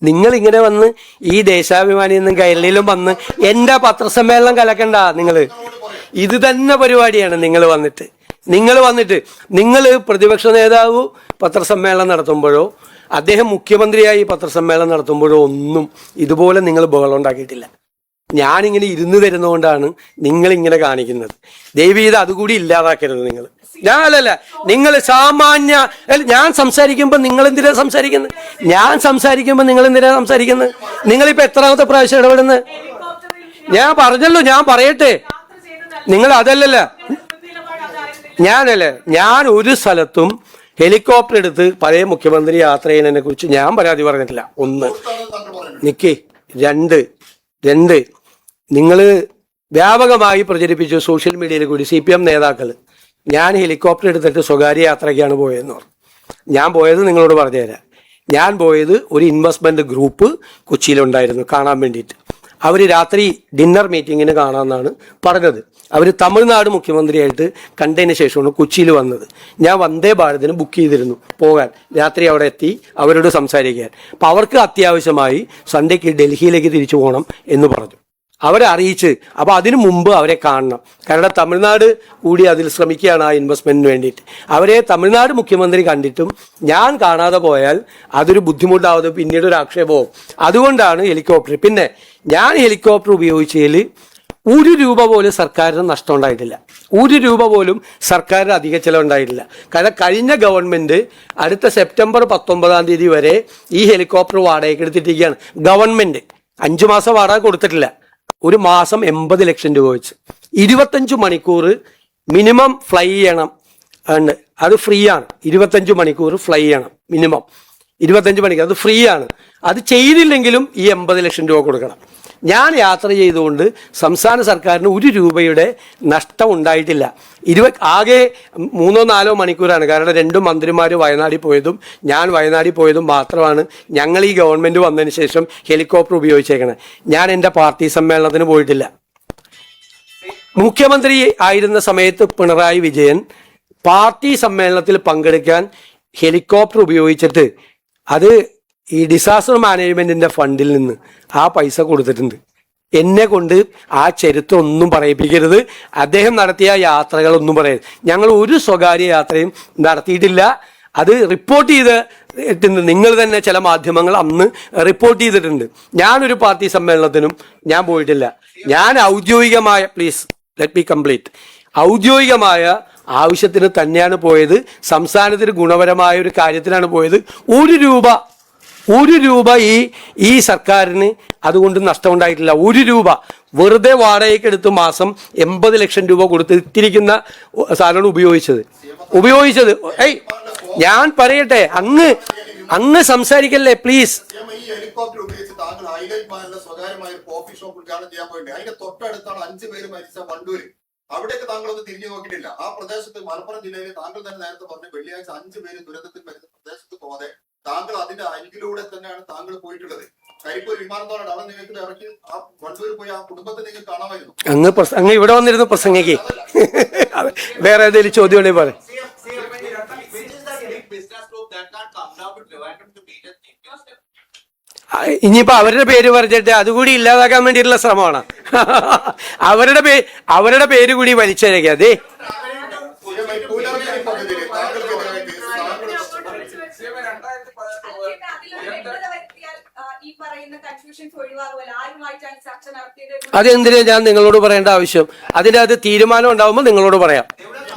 [SPEAKER 2] നിങ്ങൾ ഇങ്ങനെ വന്ന് ഈ ദേശാഭിമാനി എന്നും കൈരളിയിലും വന്ന് എൻ്റെ പത്രസമ്മേളനം കലക്കണ്ട. ഇത് തന്നെ പരിപാടിയാണ്. നിങ്ങൾ പ്രതിപക്ഷ നേതാവ് പത്രസമ്മേളനം നടത്തുമ്പോഴോ അദ്ദേഹം മുഖ്യമന്ത്രിയായി പത്രസമ്മേളനം നടത്തുമ്പോഴോ ഒന്നും ഇതുപോലെ നിങ്ങൾ ബഹളം ഉണ്ടാക്കിയിട്ടില്ല. ഞാനിങ്ങനെ ഇരുന്ന് തരുന്നതുകൊണ്ടാണ് നിങ്ങളിങ്ങനെ കാണിക്കുന്നത്. ദയവീത് അതുകൂടി ഇല്ലാതാക്കരുത്. നിങ്ങൾ സാമാന്യ, ഞാൻ സംസാരിക്കുമ്പോൾ നിങ്ങൾ എന്തിനാ സംസാരിക്കുന്നത്? നിങ്ങളിപ്പോൾ എത്രാമത്തെ പ്രാവശ്യം ഇടപെടുന്നത്? ഞാൻ പറഞ്ഞല്ലോ, ഞാൻ പറയട്ടെ. നിങ്ങൾ അതല്ലല്ല, ഞാൻ ഒരു സ്ഥലത്തും ഹെലികോപ്റ്റർ എടുത്ത് പഴയ മുഖ്യമന്ത്രി യാത്ര ചെയ്യുന്നതിനെ കുറിച്ച് ഞാൻ പരാതി പറഞ്ഞിട്ടില്ല. 1 നിക്ക് 2 നിങ്ങൾ വ്യാപകമായി പ്രചരിപ്പിച്ചു സോഷ്യൽ മീഡിയയിൽ കൂടി CPM നേതാക്കൾ ഞാൻ ഹെലികോപ്റ്റർ എടുത്തിട്ട് സ്വകാര്യ യാത്രയ്ക്കാണ് പോയതെന്ന് പറഞ്ഞു. ഞാൻ പോയത് നിങ്ങളോട് പറഞ്ഞുതരാം. ഞാൻ പോയത് ഒരു ഇൻവെസ്റ്റ്മെന്റ് ഗ്രൂപ്പ് കൊച്ചിയിലുണ്ടായിരുന്നു കാണാൻ വേണ്ടിയിട്ട്. അവർ രാത്രി ഡിന്നർ മീറ്റിങ്ങിന് കാണാമെന്നാണ് പറഞ്ഞത്. അവർ തമിഴ്നാട് മുഖ്യമന്ത്രിയായിട്ട് കണ്ടതിന് ശേഷമാണ് കൊച്ചിയിൽ വന്നത്. ഞാൻ വന്ദേ ഭാരതിന് ബുക്ക് ചെയ്തിരുന്നു പോകാൻ. രാത്രി അവിടെ എത്തി അവരോട് സംസാരിക്കാൻ. അപ്പം അവർക്ക് അത്യാവശ്യമായി സൺഡേക്ക് ഡൽഹിയിലേക്ക് തിരിച്ചു പോകണം എന്ന് പറഞ്ഞു. അവരെ അറിയിച്ച്, അപ്പോൾ അതിനു മുമ്പ് അവരെ കാണണം. കാരണം തമിഴ്നാട് കൂടി അതിൽ ശ്രമിക്കുകയാണ് ആ ഇൻവെസ്റ്റ്മെന്റിന് വേണ്ടിയിട്ട്. അവരെ തമിഴ്നാട് മുഖ്യമന്ത്രി കണ്ടിട്ടും ഞാൻ കാണാതെ പോയാൽ അതൊരു ബുദ്ധിമുട്ടാവുന്നത്, പിന്നീട് ഒരു ആക്ഷേപവും. അതുകൊണ്ടാണ് ഹെലികോപ്റ്റർ. പിന്നെ ഞാൻ ഹെലികോപ്റ്റർ ഉപയോഗിച്ചതിൽ 1 രൂപ പോലും സർക്കാരിന് നഷ്ടം ഉണ്ടായിട്ടില്ല. 1 രൂപ പോലും സർക്കാരിന് അധിക ചിലവുണ്ടായിട്ടില്ല. കാരണം കഴിഞ്ഞ ഗവൺമെന്റ് അടുത്ത സെപ്റ്റംബർ 19 വരെ ഈ ഹെലികോപ്റ്റർ വാടകയ്ക്ക് എടുത്തിട്ടിരിക്കുകയാണ്. ഗവൺമെന്റ് 5 മാസം വാടക കൊടുത്തിട്ടില്ല. ഒരു മാസം 80 ലക്ഷം രൂപ വെച്ച് 25 മണിക്കൂർ മിനിമം ഫ്ലൈ ചെയ്യണം. അത് ഫ്രീ ആണ്. 25 മണിക്കൂർ ഫ്ലൈ ചെയ്യണം മിനിമം. 25 മണിക്കൂർ അത് ഫ്രീ ആണ്. അത് ചെയ്തില്ലെങ്കിലും ഈ 80 ലക്ഷം രൂപ കൊടുക്കണം. ഞാൻ യാത്ര ചെയ്തുകൊണ്ട് സംസ്ഥാന സർക്കാരിന് 1 രൂപയുടെ നഷ്ടം ഉണ്ടായിട്ടില്ല. ആകെ 3-4 മണിക്കൂറാണ്. കാരണം 2 മന്ത്രിമാർ വയനാട്ടിൽ പോയതും ഞാൻ വയനാട്ടിൽ പോയതും മാത്രമാണ് ഞങ്ങൾ ഈ ഗവൺമെന്റ് വന്നതിന് ശേഷം ഹെലികോപ്റ്റർ ഉപയോഗിച്ചേക്കണേ. ഞാൻ എൻ്റെ പാർട്ടി സമ്മേളനത്തിന് പോയിട്ടില്ല. മുഖ്യമന്ത്രി ആയിരുന്ന സമയത്ത് പിണറായി വിജയൻ പാർട്ടി സമ്മേളനത്തിൽ പങ്കെടുക്കാൻ ഹെലികോപ്റ്റർ ഉപയോഗിച്ചിട്ട് അത് ഈ ഡിസാസ്റ്റർ മാനേജ്മെന്റിന്റെ ഫണ്ടിൽ നിന്ന് ആ പൈസ കൊടുത്തിട്ടുണ്ട്. എന്നെ കൊണ്ട് ആ ചരിത്രം ഒന്നും പറയിപ്പിക്കരുത്. അദ്ദേഹം നടത്തിയ യാത്രകളൊന്നും പറയരുത്. ഞങ്ങൾ ഒരു സ്വകാര്യ യാത്രയും നടത്തിയിട്ടില്ല. അത് റിപ്പോർട്ട് ചെയ്തിട്ടുണ്ട്. നിങ്ങൾ തന്നെ ചില മാധ്യമങ്ങൾ അന്ന് റിപ്പോർട്ട് ചെയ്തിട്ടുണ്ട്. ഞാനൊരു പാർട്ടി സമ്മേളനത്തിനും ഞാൻ പോയിട്ടില്ല. ഞാൻ ഔദ്യോഗികമായ, പ്ലീസ് ലെറ്റ് മീ കംപ്ലീറ്റ്, ഔദ്യോഗികമായ ആവശ്യത്തിന് തന്നെയാണ് പോയത്. സംസ്ഥാനത്തിന് ഗുണപരമായ ഒരു കാര്യത്തിനാണ് പോയത്. ഒരു രൂപ ഈ സർക്കാരിന് അതുകൊണ്ട് നഷ്ടമുണ്ടായിട്ടില്ല. 1 രൂപ വെറുതെ വാടകയ്ക്ക് എടുത്ത് മാസം 80 ലക്ഷം രൂപ കൊടുത്ത് ഇട്ടിരിക്കുന്ന സാധനമാണ് ഉപയോഗിച്ചത്. ഞാൻ പറയട്ടെ, അങ്ങ് സംസാരിക്കല്ലേ പ്ലീസ്.
[SPEAKER 4] ഈ ഹെലികോപ്റ്റർ ഉപയോഗിച്ച് താങ്കൾ ഹൈലൈറ്റ് മാനുള്ള സ്വകാര്യമായ ഒരു കോഫി ഷോപ്പ് ഉദ്ഘാടനം ചെയ്യാൻ പോയിട്ട് അതിന്റെ തൊട്ടടുത്താണ് 5 പേര് മരിച്ച വണ്ടൂര്. അവിടേക്ക് താങ്കൾ ഒന്ന് തിരിഞ്ഞു നോക്കിയിട്ടില്ല. ആ പ്രദേശത്ത് മലപ്പുറം ജില്ലയിൽ താങ്കൾ തന്നെ നേരത്തെ പറഞ്ഞു വെള്ളിയാഴ്ച 5 പേര് ദുരന്തത്തിൽ മരിച്ച പ്രദേശത്ത് പോകാതെ താങ്കൾ അതിന്റെ അരികിലൂടെ തന്നെയാണ് താങ്കൾ പോയിട്ടുള്ളത്. കരിപ്പൂർ വിമാനത്താവളം അവിടെ നിങ്ങൾക്ക് ഇറക്കി ആ വണ്ടൂർ പോയി ആ കുടുംബത്തെ നിങ്ങൾക്ക് കാണാമായിരുന്നു.
[SPEAKER 2] അങ്ങ് ഇവിടെ വന്നിരുന്നു പ്രസംഗിക്ക്. വേറെ ഏതെങ്കിലും ചോദ്യം ഉണ്ടെങ്കിൽ പറയാം. ഇനിയിപ്പോ അവരുടെ പേര് പറഞ്ഞിട്ട് അതുകൂടി ഇല്ലാതാക്കാൻ വേണ്ടിയിട്ടുള്ള ശ്രമമാണ്. അവരുടെ പേര് കൂടി വലിച്ചഴക്കാതെ. അതെന്തിനാ ഞാൻ നിങ്ങളോട് പറയേണ്ട ആവശ്യം? അതിന്റെ അത് തീരുമാനം ഉണ്ടാവുമ്പോൾ നിങ്ങളോട് പറയാം.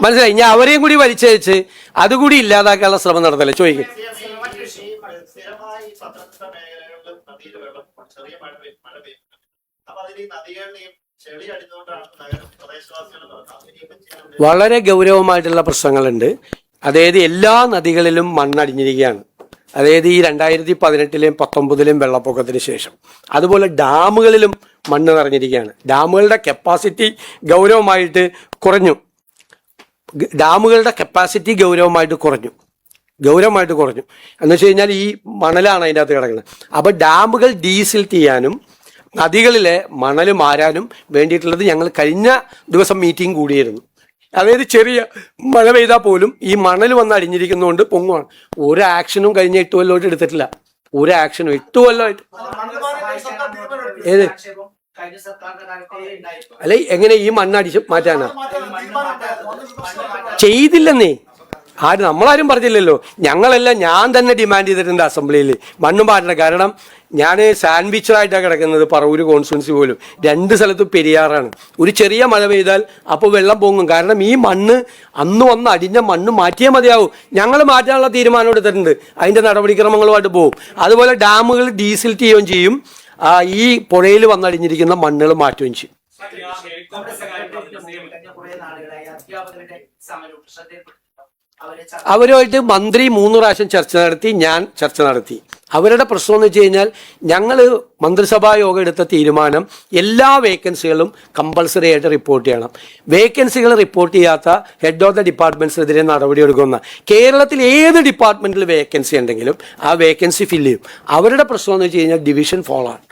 [SPEAKER 2] മനസ്സിലായി? ഞാൻ അവരെയും കൂടി വലിച്ചയച്ച് അതുകൂടി ഇല്ലാതാക്കാനുള്ള ശ്രമം നടത്തല്ലേ? ചോദിക്കും.
[SPEAKER 5] സ്ഥിരമായി പത്തനംതിട്ട മേഖലകളിലും നദിയിൽ വെള്ളം ചെറിയ മഴ പെയ്യും. അപ്പൊ അതിൽ ഈ നദികളിലെയും ചെളി അടിഞ്ഞുകൊണ്ടാണ് നഗരം പ്രദേശവാസികൾ
[SPEAKER 2] വളരെ ഗൗരവമായിട്ടുള്ള പ്രശ്നങ്ങളുണ്ട്. അതായത് എല്ലാ നദികളിലും മണ്ണടിഞ്ഞിരിക്കുകയാണ്. അതായത് ഈ 2018-ലെയും 2019-ലെയും വെള്ളപ്പൊക്കത്തിന് ശേഷം. അതുപോലെ ഡാമുകളിലും മണ്ണ് നിറഞ്ഞിരിക്കുകയാണ്. ഡാമുകളുടെ കപ്പാസിറ്റി ഗൗരവമായിട്ട് കുറഞ്ഞു. എന്ന് വെച്ച് കഴിഞ്ഞാൽ ഈ മണലാണ് അതിൻ്റെ അകത്ത് കിടക്കുന്നത്. അപ്പോൾ ഡാമുകൾ ഡീസിൽറ്റ് ചെയ്യാനും നദികളിലെ മണൽ മാറാനും വേണ്ടിയിട്ടുള്ളത് ഞങ്ങൾ കഴിഞ്ഞ ദിവസം മീറ്റിംഗ് കൂടിയായിരുന്നു. അതായത് ചെറിയ മഴ പെയ്താൽ പോലും ഈ മണൽ വന്ന് അടിഞ്ഞിരിക്കുന്നതുകൊണ്ട് പൊങ്ങുവാണ്. ഒരു ആക്ഷനും കഴിഞ്ഞ 8 കൊല്ലമായിട്ട് എടുത്തിട്ടില്ല. ഒരു ആക്ഷനും 8 കൊല്ലമായിട്ട്. ഏത് അല്ല, എങ്ങനെ ഈ മണ്ണ് അടിച്ച് മാറ്റാനാ? ചെയ്തില്ലെന്നേ. നമ്മളാരും പറഞ്ഞില്ലല്ലോ. ഞാൻ തന്നെ ഡിമാൻഡ് ചെയ്തിട്ടുണ്ട് അസംബ്ലിയിൽ മണ്ണ് മാറ്റണം. കാരണം ഞാൻ സാൻഡ്വിച്ചറായിട്ടാണ് കിടക്കുന്നത്. പറവൂർ കോൺസ്റ്റിറ്റ്യുവൻസി പോലും 2 സ്ഥലത്തും പെരിയാറാണ്. ഒരു ചെറിയ മഴ പെയ്താൽ അപ്പോൾ വെള്ളം പൊങ്ങും. കാരണം ഈ മണ്ണ് അന്ന് വന്ന് അടിഞ്ഞ മണ്ണ് മാറ്റിയേ മതിയാവും. ഞങ്ങൾ മാറ്റാനുള്ള തീരുമാനം എടുത്തിട്ടുണ്ട്. അതിൻ്റെ നടപടിക്രമങ്ങളുമായിട്ട് പോകും. അതുപോലെ ഡാമുകൾ ഡീസിൽറ്റ് ചെയ്യുകയും ചെയ്യും. ഈ പുഴയിൽ വന്നടിഞ്ഞിരിക്കുന്ന മണ്ണുകൾ മാറ്റുകയും ചെയ്യും. അവരുമായിട്ട് മന്ത്രി 3 പ്രാവശ്യം ചർച്ച നടത്തി. ഞാൻ ചർച്ച നടത്തി. അവരുടെ പ്രശ്നം എന്ന് വെച്ച് കഴിഞ്ഞാൽ ഞങ്ങൾ മന്ത്രിസഭാ യോഗം എടുത്ത തീരുമാനം എല്ലാ വേക്കൻസികളും കമ്പൾസറി ആയിട്ട് റിപ്പോർട്ട് ചെയ്യണം. വേക്കൻസികൾ റിപ്പോർട്ട് ചെയ്യാത്ത ഹെഡ് ഓഫ് ദ ഡിപ്പാർട്ട്മെന്റ്സിനെതിരെ നടപടിയെടുക്കുന്ന. കേരളത്തിൽ ഏത് ഡിപ്പാർട്ട്മെന്റിൽ വേക്കൻസി ഉണ്ടെങ്കിലും ആ വേക്കൻസി ഫില്ല് ചെയ്യും. അവരുടെ പ്രശ്നം എന്ന് വെച്ച് കഴിഞ്ഞാൽ ഡിവിഷൻ ഫോളാണ്.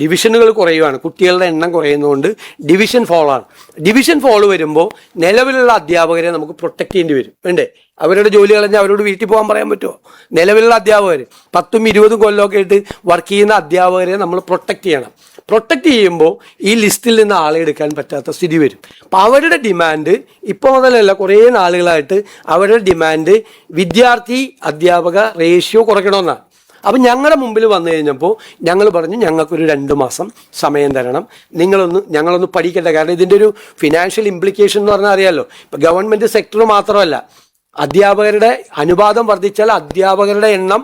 [SPEAKER 2] ഡിവിഷനുകൾ കുറയുകയാണ്. കുട്ടികളുടെ എണ്ണം കുറയുന്നതുകൊണ്ട് ഡിവിഷൻ ഫോളാണ്. ഡിവിഷൻ ഫോള് വരുമ്പോൾ നിലവിലുള്ള അധ്യാപകരെ നമുക്ക് പ്രൊട്ടക്ട് ചെയ്യേണ്ടി വരും. വേണ്ടേ? അവരുടെ ജോലി കളഞ്ഞ് അവരോട് വീട്ടിൽ പോകാൻ പറയാൻ പറ്റുമോ? നിലവിലുള്ള അധ്യാപകർ 10-20 കൊല്ലമൊക്കെ ആയിട്ട് വർക്ക് ചെയ്യുന്ന അധ്യാപകരെ നമ്മൾ പ്രൊട്ടക്ട് ചെയ്യണം. പ്രൊട്ടക്ട് ചെയ്യുമ്പോൾ ഈ ലിസ്റ്റിൽ നിന്ന് ആളെ എടുക്കാൻ പറ്റാത്ത സ്ഥിതി വരും. അപ്പം അവരുടെ ഡിമാൻഡ് ഇപ്പോൾ മുതലല്ല, കുറേ നാളുകളായിട്ട് അവരുടെ ഡിമാൻഡ് വിദ്യാർത്ഥി അധ്യാപക റേഷ്യോ കുറയ്ക്കണമെന്നാണ്. അപ്പം ഞങ്ങളുടെ മുമ്പിൽ വന്നു കഴിഞ്ഞപ്പോൾ ഞങ്ങൾ പറഞ്ഞു ഞങ്ങൾക്കൊരു 2 മാസം സമയം തരണം, ഞങ്ങളൊന്ന് പഠിക്കട്ടെ. കാരണം ഇതിൻ്റെ ഒരു ഫിനാൻഷ്യൽ ഇംപ്ലിക്കേഷൻ എന്ന് പറഞ്ഞാൽ അറിയാമല്ലോ. ഇപ്പം ഗവൺമെൻറ് സെക്ടർ മാത്രമല്ല, അധ്യാപകരുടെ അനുപാതം വർദ്ധിച്ചാൽ അധ്യാപകരുടെ എണ്ണം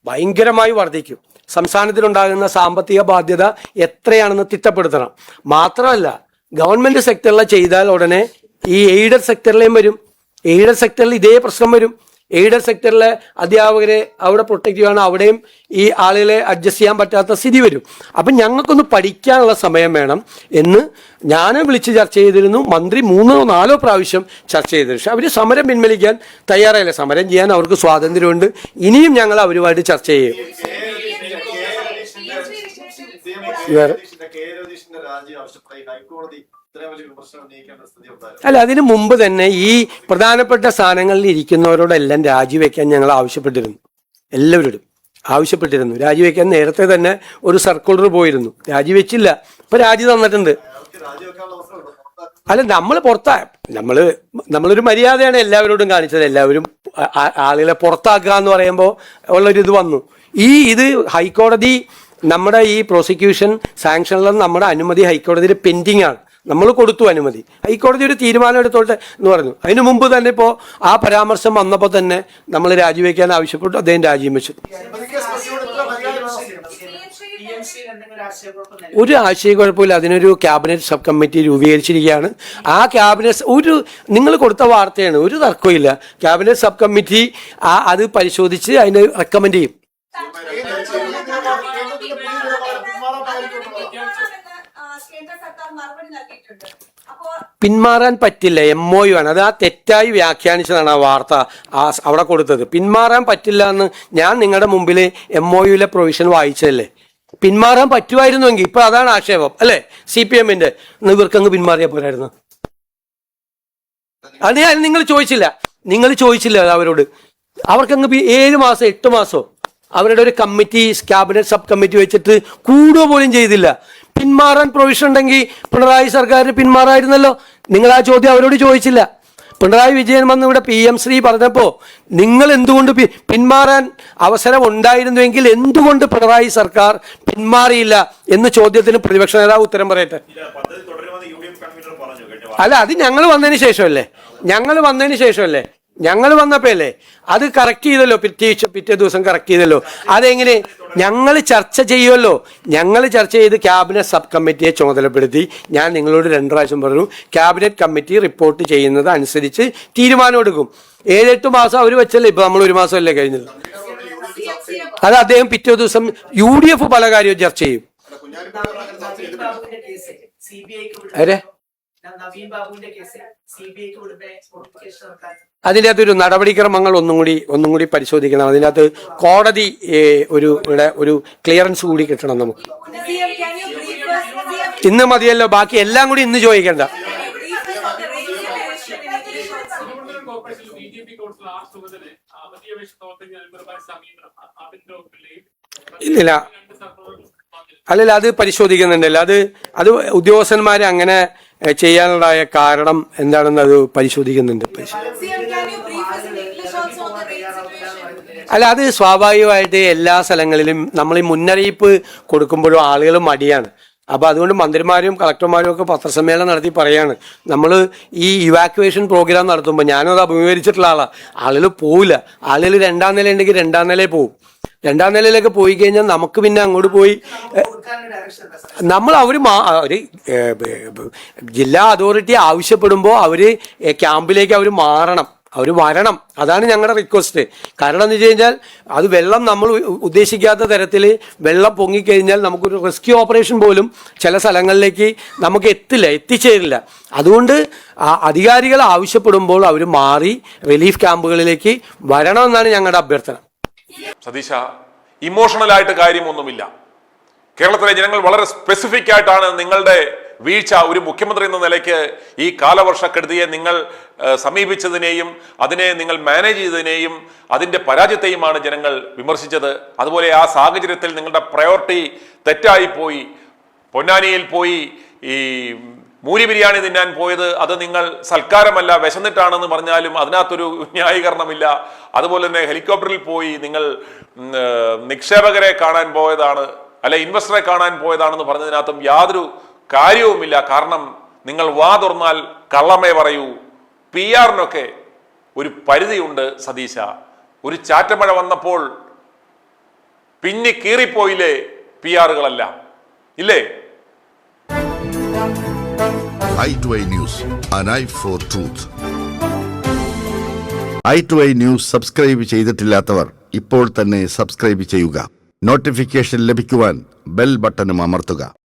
[SPEAKER 2] ഭയങ്കരമായി വർദ്ധിക്കും. സംസ്ഥാനത്തിനുണ്ടാകുന്ന സാമ്പത്തിക ബാധ്യത എത്രയാണെന്ന് തിട്ടപ്പെടുത്തണം. മാത്രമല്ല ഗവൺമെൻറ് സെക്ടറിൽ ചെയ്താൽ ഉടനെ ഈ എയ്ഡഡ് സെക്ടറിലേയും വരും. എയ്ഡഡ് സെക്ടറിൽ ഇതേ പ്രശ്നം വരും. എയ്ഡഡ് സെക്ടറിലെ അധ്യാപകരെ അവിടെ പ്രൊട്ടക്ട് ചെയ്യുകയാണ്. അവിടെയും ഈ ആളുകളെ അഡ്ജസ്റ്റ് ചെയ്യാൻ പറ്റാത്ത സ്ഥിതി വരും. അപ്പം ഞങ്ങൾക്കൊന്ന് പഠിക്കാനുള്ള സമയം വേണം എന്ന് ഞാൻ വിളിച്ച് ചർച്ച ചെയ്തിരുന്നു. മന്ത്രി 3-4 പ്രാവശ്യം ചർച്ച ചെയ്തിരുന്നു. പക്ഷെ അവർ സമരം പിൻവലിക്കാൻ തയ്യാറായില്ല. സമരം ചെയ്യാൻ അവർക്ക് സ്വാതന്ത്ര്യമുണ്ട്. ഇനിയും ഞങ്ങൾ അവരുമായിട്ട് ചർച്ച ചെയ്യും.
[SPEAKER 5] രാജി ആവശ്യപ്പെട്ടായി ഹൈക്കോടതി ഇത്രയും വലിയ വിമർശനം ഉന്നയിക്കേണ്ട സ്ഥിതി ഉണ്ടായിരുന്നു.
[SPEAKER 2] അല്ല, അതിനു മുമ്പ് തന്നെ ഈ പ്രധാനപ്പെട്ട സ്ഥാനങ്ങളിൽ ഇരിക്കുന്നവരോടെല്ലാം രാജിവെക്കാൻ ഞങ്ങൾ ആവശ്യപ്പെട്ടിരുന്നു. എല്ലാവരോടും ആവശ്യപ്പെട്ടിരുന്നു രാജിവെക്കാൻ. നേരത്തെ തന്നെ ഒരു സർക്കുലർ പോയിരുന്നു, രാജിവെച്ചില്ല. ഇപ്പൊ രാജി തന്നിട്ടുണ്ട്.
[SPEAKER 5] അയാൾക്ക് രാജിവെക്കാനുള്ള അവസരം ഉണ്ടോ?
[SPEAKER 2] അല്ല, നമ്മളൊരു മര്യാദയാണ് എല്ലാവരോടും കാണിച്ചത്. എല്ലാവരും ആളുകളെ പുറത്താക്കുക എന്ന് പറയുമ്പോൾ ഉള്ളൊരിത് വന്നു. ഇത് ഹൈക്കോടതി നമ്മുടെ ഈ പ്രോസിക്യൂഷൻ സാങ്ഷനിലുള്ള നമ്മുടെ അനുമതി ഹൈക്കോടതിയിൽ പെൻഡിങ് ആണ്. നമ്മൾ കൊടുത്തു അനുമതി, ഹൈക്കോടതി ഒരു തീരുമാനം എടുത്തോട്ടെ എന്ന് പറഞ്ഞു. അതിനു മുമ്പ് തന്നെ ഇപ്പോൾ ആ പരാമർശം വന്നപ്പോൾ തന്നെ നമ്മൾ രാജിവെക്കാൻ ആവശ്യപ്പെട്ടു. അദ്ദേഹം രാജിയും വെച്ചു. ഒരു ആശയക്കുഴപ്പമില്ല. അതിനൊരു ക്യാബിനറ്റ് സബ് കമ്മിറ്റി രൂപീകരിച്ചിരിക്കുകയാണ്. ആ ക്യാബിനറ്റ് നിങ്ങൾ കൊടുത്ത വാർത്തയാണ്, ഒരു തർക്കമില്ല. ക്യാബിനറ്റ് സബ് കമ്മിറ്റി അത് പരിശോധിച്ച് അതിന് റെക്കമെൻഡ് ചെയ്യും. പിന്മാറാൻ പറ്റില്ല, MOU ആണ്. അത് തെറ്റായി വ്യാഖ്യാനിച്ചതാണ് ആ വാർത്ത അവിടെ കൊടുത്തത്. പിന്മാറാൻ പറ്റില്ല എന്ന് ഞാൻ നിങ്ങളുടെ മുമ്പിൽ MOUയിലെ പ്രൊവിഷൻ വായിച്ചതല്ലേ. പിന്മാറാൻ പറ്റുമായിരുന്നുവെങ്കിൽ ഇപ്പൊ അതാണ് ആക്ഷേപം അല്ലേ CPMന്റെ. ഇവർക്കങ്ങ് പിന്മാറിയാൽ പോരായിരുന്നു. അത് നിങ്ങൾ ചോദിച്ചില്ല അവരോട്. അവർക്കങ്ങ് 7 മാസം 8 മാസോ അവരുടെ ഒരു കമ്മിറ്റി, ക്യാബിനറ്റ് സബ് കമ്മിറ്റി വെച്ചിട്ട് കൂടുക പോലും ചെയ്തില്ല. പിന്മാറാൻ പ്രൊവിഷൻ ഉണ്ടെങ്കിൽ പിണറായി സർക്കാരിന് പിന്മാറായിരുന്നല്ലോ. നിങ്ങൾ ആ ചോദ്യം അവരോട് ചോദിച്ചില്ല. പിണറായി വിജയൻ വന്ന് ഇവിടെ PM ശ്രീ പറഞ്ഞപ്പോൾ നിങ്ങൾ എന്തുകൊണ്ട് പിന്മാറാൻ അവസരം ഉണ്ടായിരുന്നുവെങ്കിൽ എന്തുകൊണ്ട് പിണറായി സർക്കാർ പിന്മാറിയില്ല എന്ന് ചോദ്യത്തിന് പ്രതിപക്ഷ നേതാവ് ഉത്തരം പറയട്ടെ. അല്ല, അത് ഞങ്ങൾ വന്നതിന് ശേഷമല്ലേ ഞങ്ങൾ വന്നപ്പോ അല്ലേ അത് കറക്റ്റ് ചെയ്തല്ലോ. പിറ്റേ ദിവസം കറക്റ്റ് ചെയ്തല്ലോ. അതെങ്ങനെ ഞങ്ങൾ ചർച്ച ചെയ്യുമല്ലോ. ഞങ്ങൾ ചർച്ച ചെയ്ത് ക്യാബിനറ്റ് സബ് കമ്മിറ്റിയെ ചുമതലപ്പെടുത്തി. ഞാൻ നിങ്ങളോട് 2 പ്രാവശ്യം പറഞ്ഞു, ക്യാബിനറ്റ് കമ്മിറ്റി റിപ്പോർട്ട് ചെയ്യുന്നത് അനുസരിച്ച് തീരുമാനം എടുക്കും. 7-8 മാസം അവർ വെച്ചല്ലേ. ഇപ്പൊ നമ്മൾ 1 മാസമല്ലേ കഴിഞ്ഞത്. അത് അദ്ദേഹം പിറ്റേ ദിവസം UDF പല കാര്യവും ചർച്ച ചെയ്യും. അതിൻ്റെ അകത്തൊരു നടപടിക്രമങ്ങൾ ഒന്നും കൂടി പരിശോധിക്കണം. അതിൻ്റെ അകത്ത് കോടതി ഒരു ക്ലിയറൻസ് കൂടി കിട്ടണം നമുക്ക്. ഇന്ന് മതിയല്ലോ, ബാക്കി എല്ലാം കൂടി ഇന്ന് ചോദിക്കണ്ട. ഇല്ലില്ല, അല്ലല്ല, അത് പരിശോധിക്കുന്നുണ്ടല്ലോ. അത് ഉദ്യോഗസ്ഥന്മാരെ അങ്ങനെ ചെയ്യാനുണ്ടായ കാരണം എന്താണെന്ന് അത് പരിശോധിക്കുന്നുണ്ട്. അല്ല, അത് സ്വാഭാവികമായിട്ട് എല്ലാ സ്ഥലങ്ങളിലും നമ്മൾ ഈ മുന്നറിയിപ്പ് കൊടുക്കുമ്പോഴും ആളുകൾ മടിയാണ്. അപ്പോൾ അതുകൊണ്ട് മന്ത്രിമാരും കളക്ടർമാരും ഒക്കെ പത്രസമ്മേളനം നടത്തി പറയാണ്, നമ്മൾ ഈ ഇവാക്യുവേഷൻ പ്രോഗ്രാം നടത്തുമ്പോൾ, ഞാനും അത് അഭിമുഖീകരിച്ചിട്ടുള്ള ആളാണ്, ആളുകൾ പോവില്ല. ആളുകൾ 2ാം നില ഉണ്ടെങ്കിൽ 2ാം നിലയിൽ പോവും. 2ാം നിലയിലൊക്കെ പോയി കഴിഞ്ഞാൽ നമുക്ക് പിന്നെ അങ്ങോട്ട് പോയി അവർ ജില്ലാ അതോറിറ്റി ആവശ്യപ്പെടുമ്പോൾ ക്യാമ്പിലേക്ക് അവർ വരണം. അതാണ് ഞങ്ങളുടെ റിക്വസ്റ്റ്. കാരണം എന്ന് വെച്ച് കഴിഞ്ഞാൽ അത് വെള്ളം നമ്മൾ ഉദ്ദേശിക്കാത്ത തരത്തിൽ വെള്ളം പൊങ്ങിക്കഴിഞ്ഞാൽ നമുക്കൊരു റെസ്ക്യൂ ഓപ്പറേഷൻ പോലും ചില സ്ഥലങ്ങളിലേക്ക് നമുക്ക് എത്തിച്ചേരില്ല. അതുകൊണ്ട് അധികാരികൾ ആവശ്യപ്പെടുമ്പോൾ അവർ മാറി റിലീഫ് ക്യാമ്പുകളിലേക്ക് വരണമെന്നാണ് ഞങ്ങളുടെ അഭ്യർത്ഥന.
[SPEAKER 1] സതീശ, ഇമോഷണലായിട്ട് കാര്യമൊന്നുമില്ല. കേരളത്തിലെ ജനങ്ങൾ വളരെ സ്പെസിഫിക് ആയിട്ടാണ് നിങ്ങളുടെ വീഴ്ച ഒരു മുഖ്യമന്ത്രി എന്ന നിലയ്ക്ക് ഈ കാലവർഷക്കെടുതിയെ നിങ്ങൾ സമീപിച്ചതിനെയും അതിനെ നിങ്ങൾ മാനേജ് ചെയ്തതിനെയും അതിൻ്റെ പരാജയത്തെയുമാണ് ജനങ്ങൾ വിമർശിച്ചത്. അതുപോലെ ആ സാഹചര്യത്തിൽ നിങ്ങളുടെ പ്രയോറിറ്റി തെറ്റായിപ്പോയി. പൊന്നാനിയിൽ പോയി ഈ മൂരി ബിരിയാണി തിന്നാൻ പോയത് അത് നിങ്ങൾ സൽക്കാരമല്ല, വിശന്നിട്ടാണെന്ന് പറഞ്ഞാലും അതിനകത്തൊരു ന്യായീകരണമില്ല. അതുപോലെ തന്നെ ഹെലികോപ്റ്ററിൽ പോയി നിങ്ങൾ നിക്ഷേപകരെ കാണാൻ പോയതാണ്, അല്ലെ ഇൻവെസ്റ്ററെ കാണാൻ പോയതാണെന്ന് പറഞ്ഞതിനകത്തും യാതൊരു കാര്യവുമില്ല. കാരണം നിങ്ങൾ വാ തുറന്നാൽ കള്ളമേ പറയൂ. PR-നൊക്കെ ഒരു പരിധിയുണ്ട് സതീശ. ഒരു ചാറ്റമഴ വന്നപ്പോൾ പിന്നെ കീറിപ്പോയില്ലേ PR-കളെല്ലാം, ഇല്ലേ?
[SPEAKER 7] i2i News, an eye for truth. i2i News subscribe ചെയ്തിട്ടില്ലാത്തവർ ഇപ്പോൾ തന്നെ സബ്സ്ക്രൈബ് ചെയ്യുക. നോട്ടിഫിക്കേഷൻ ലഭിക്കുവാൻ ബെൽ ബട്ടണും അമർത്തുക.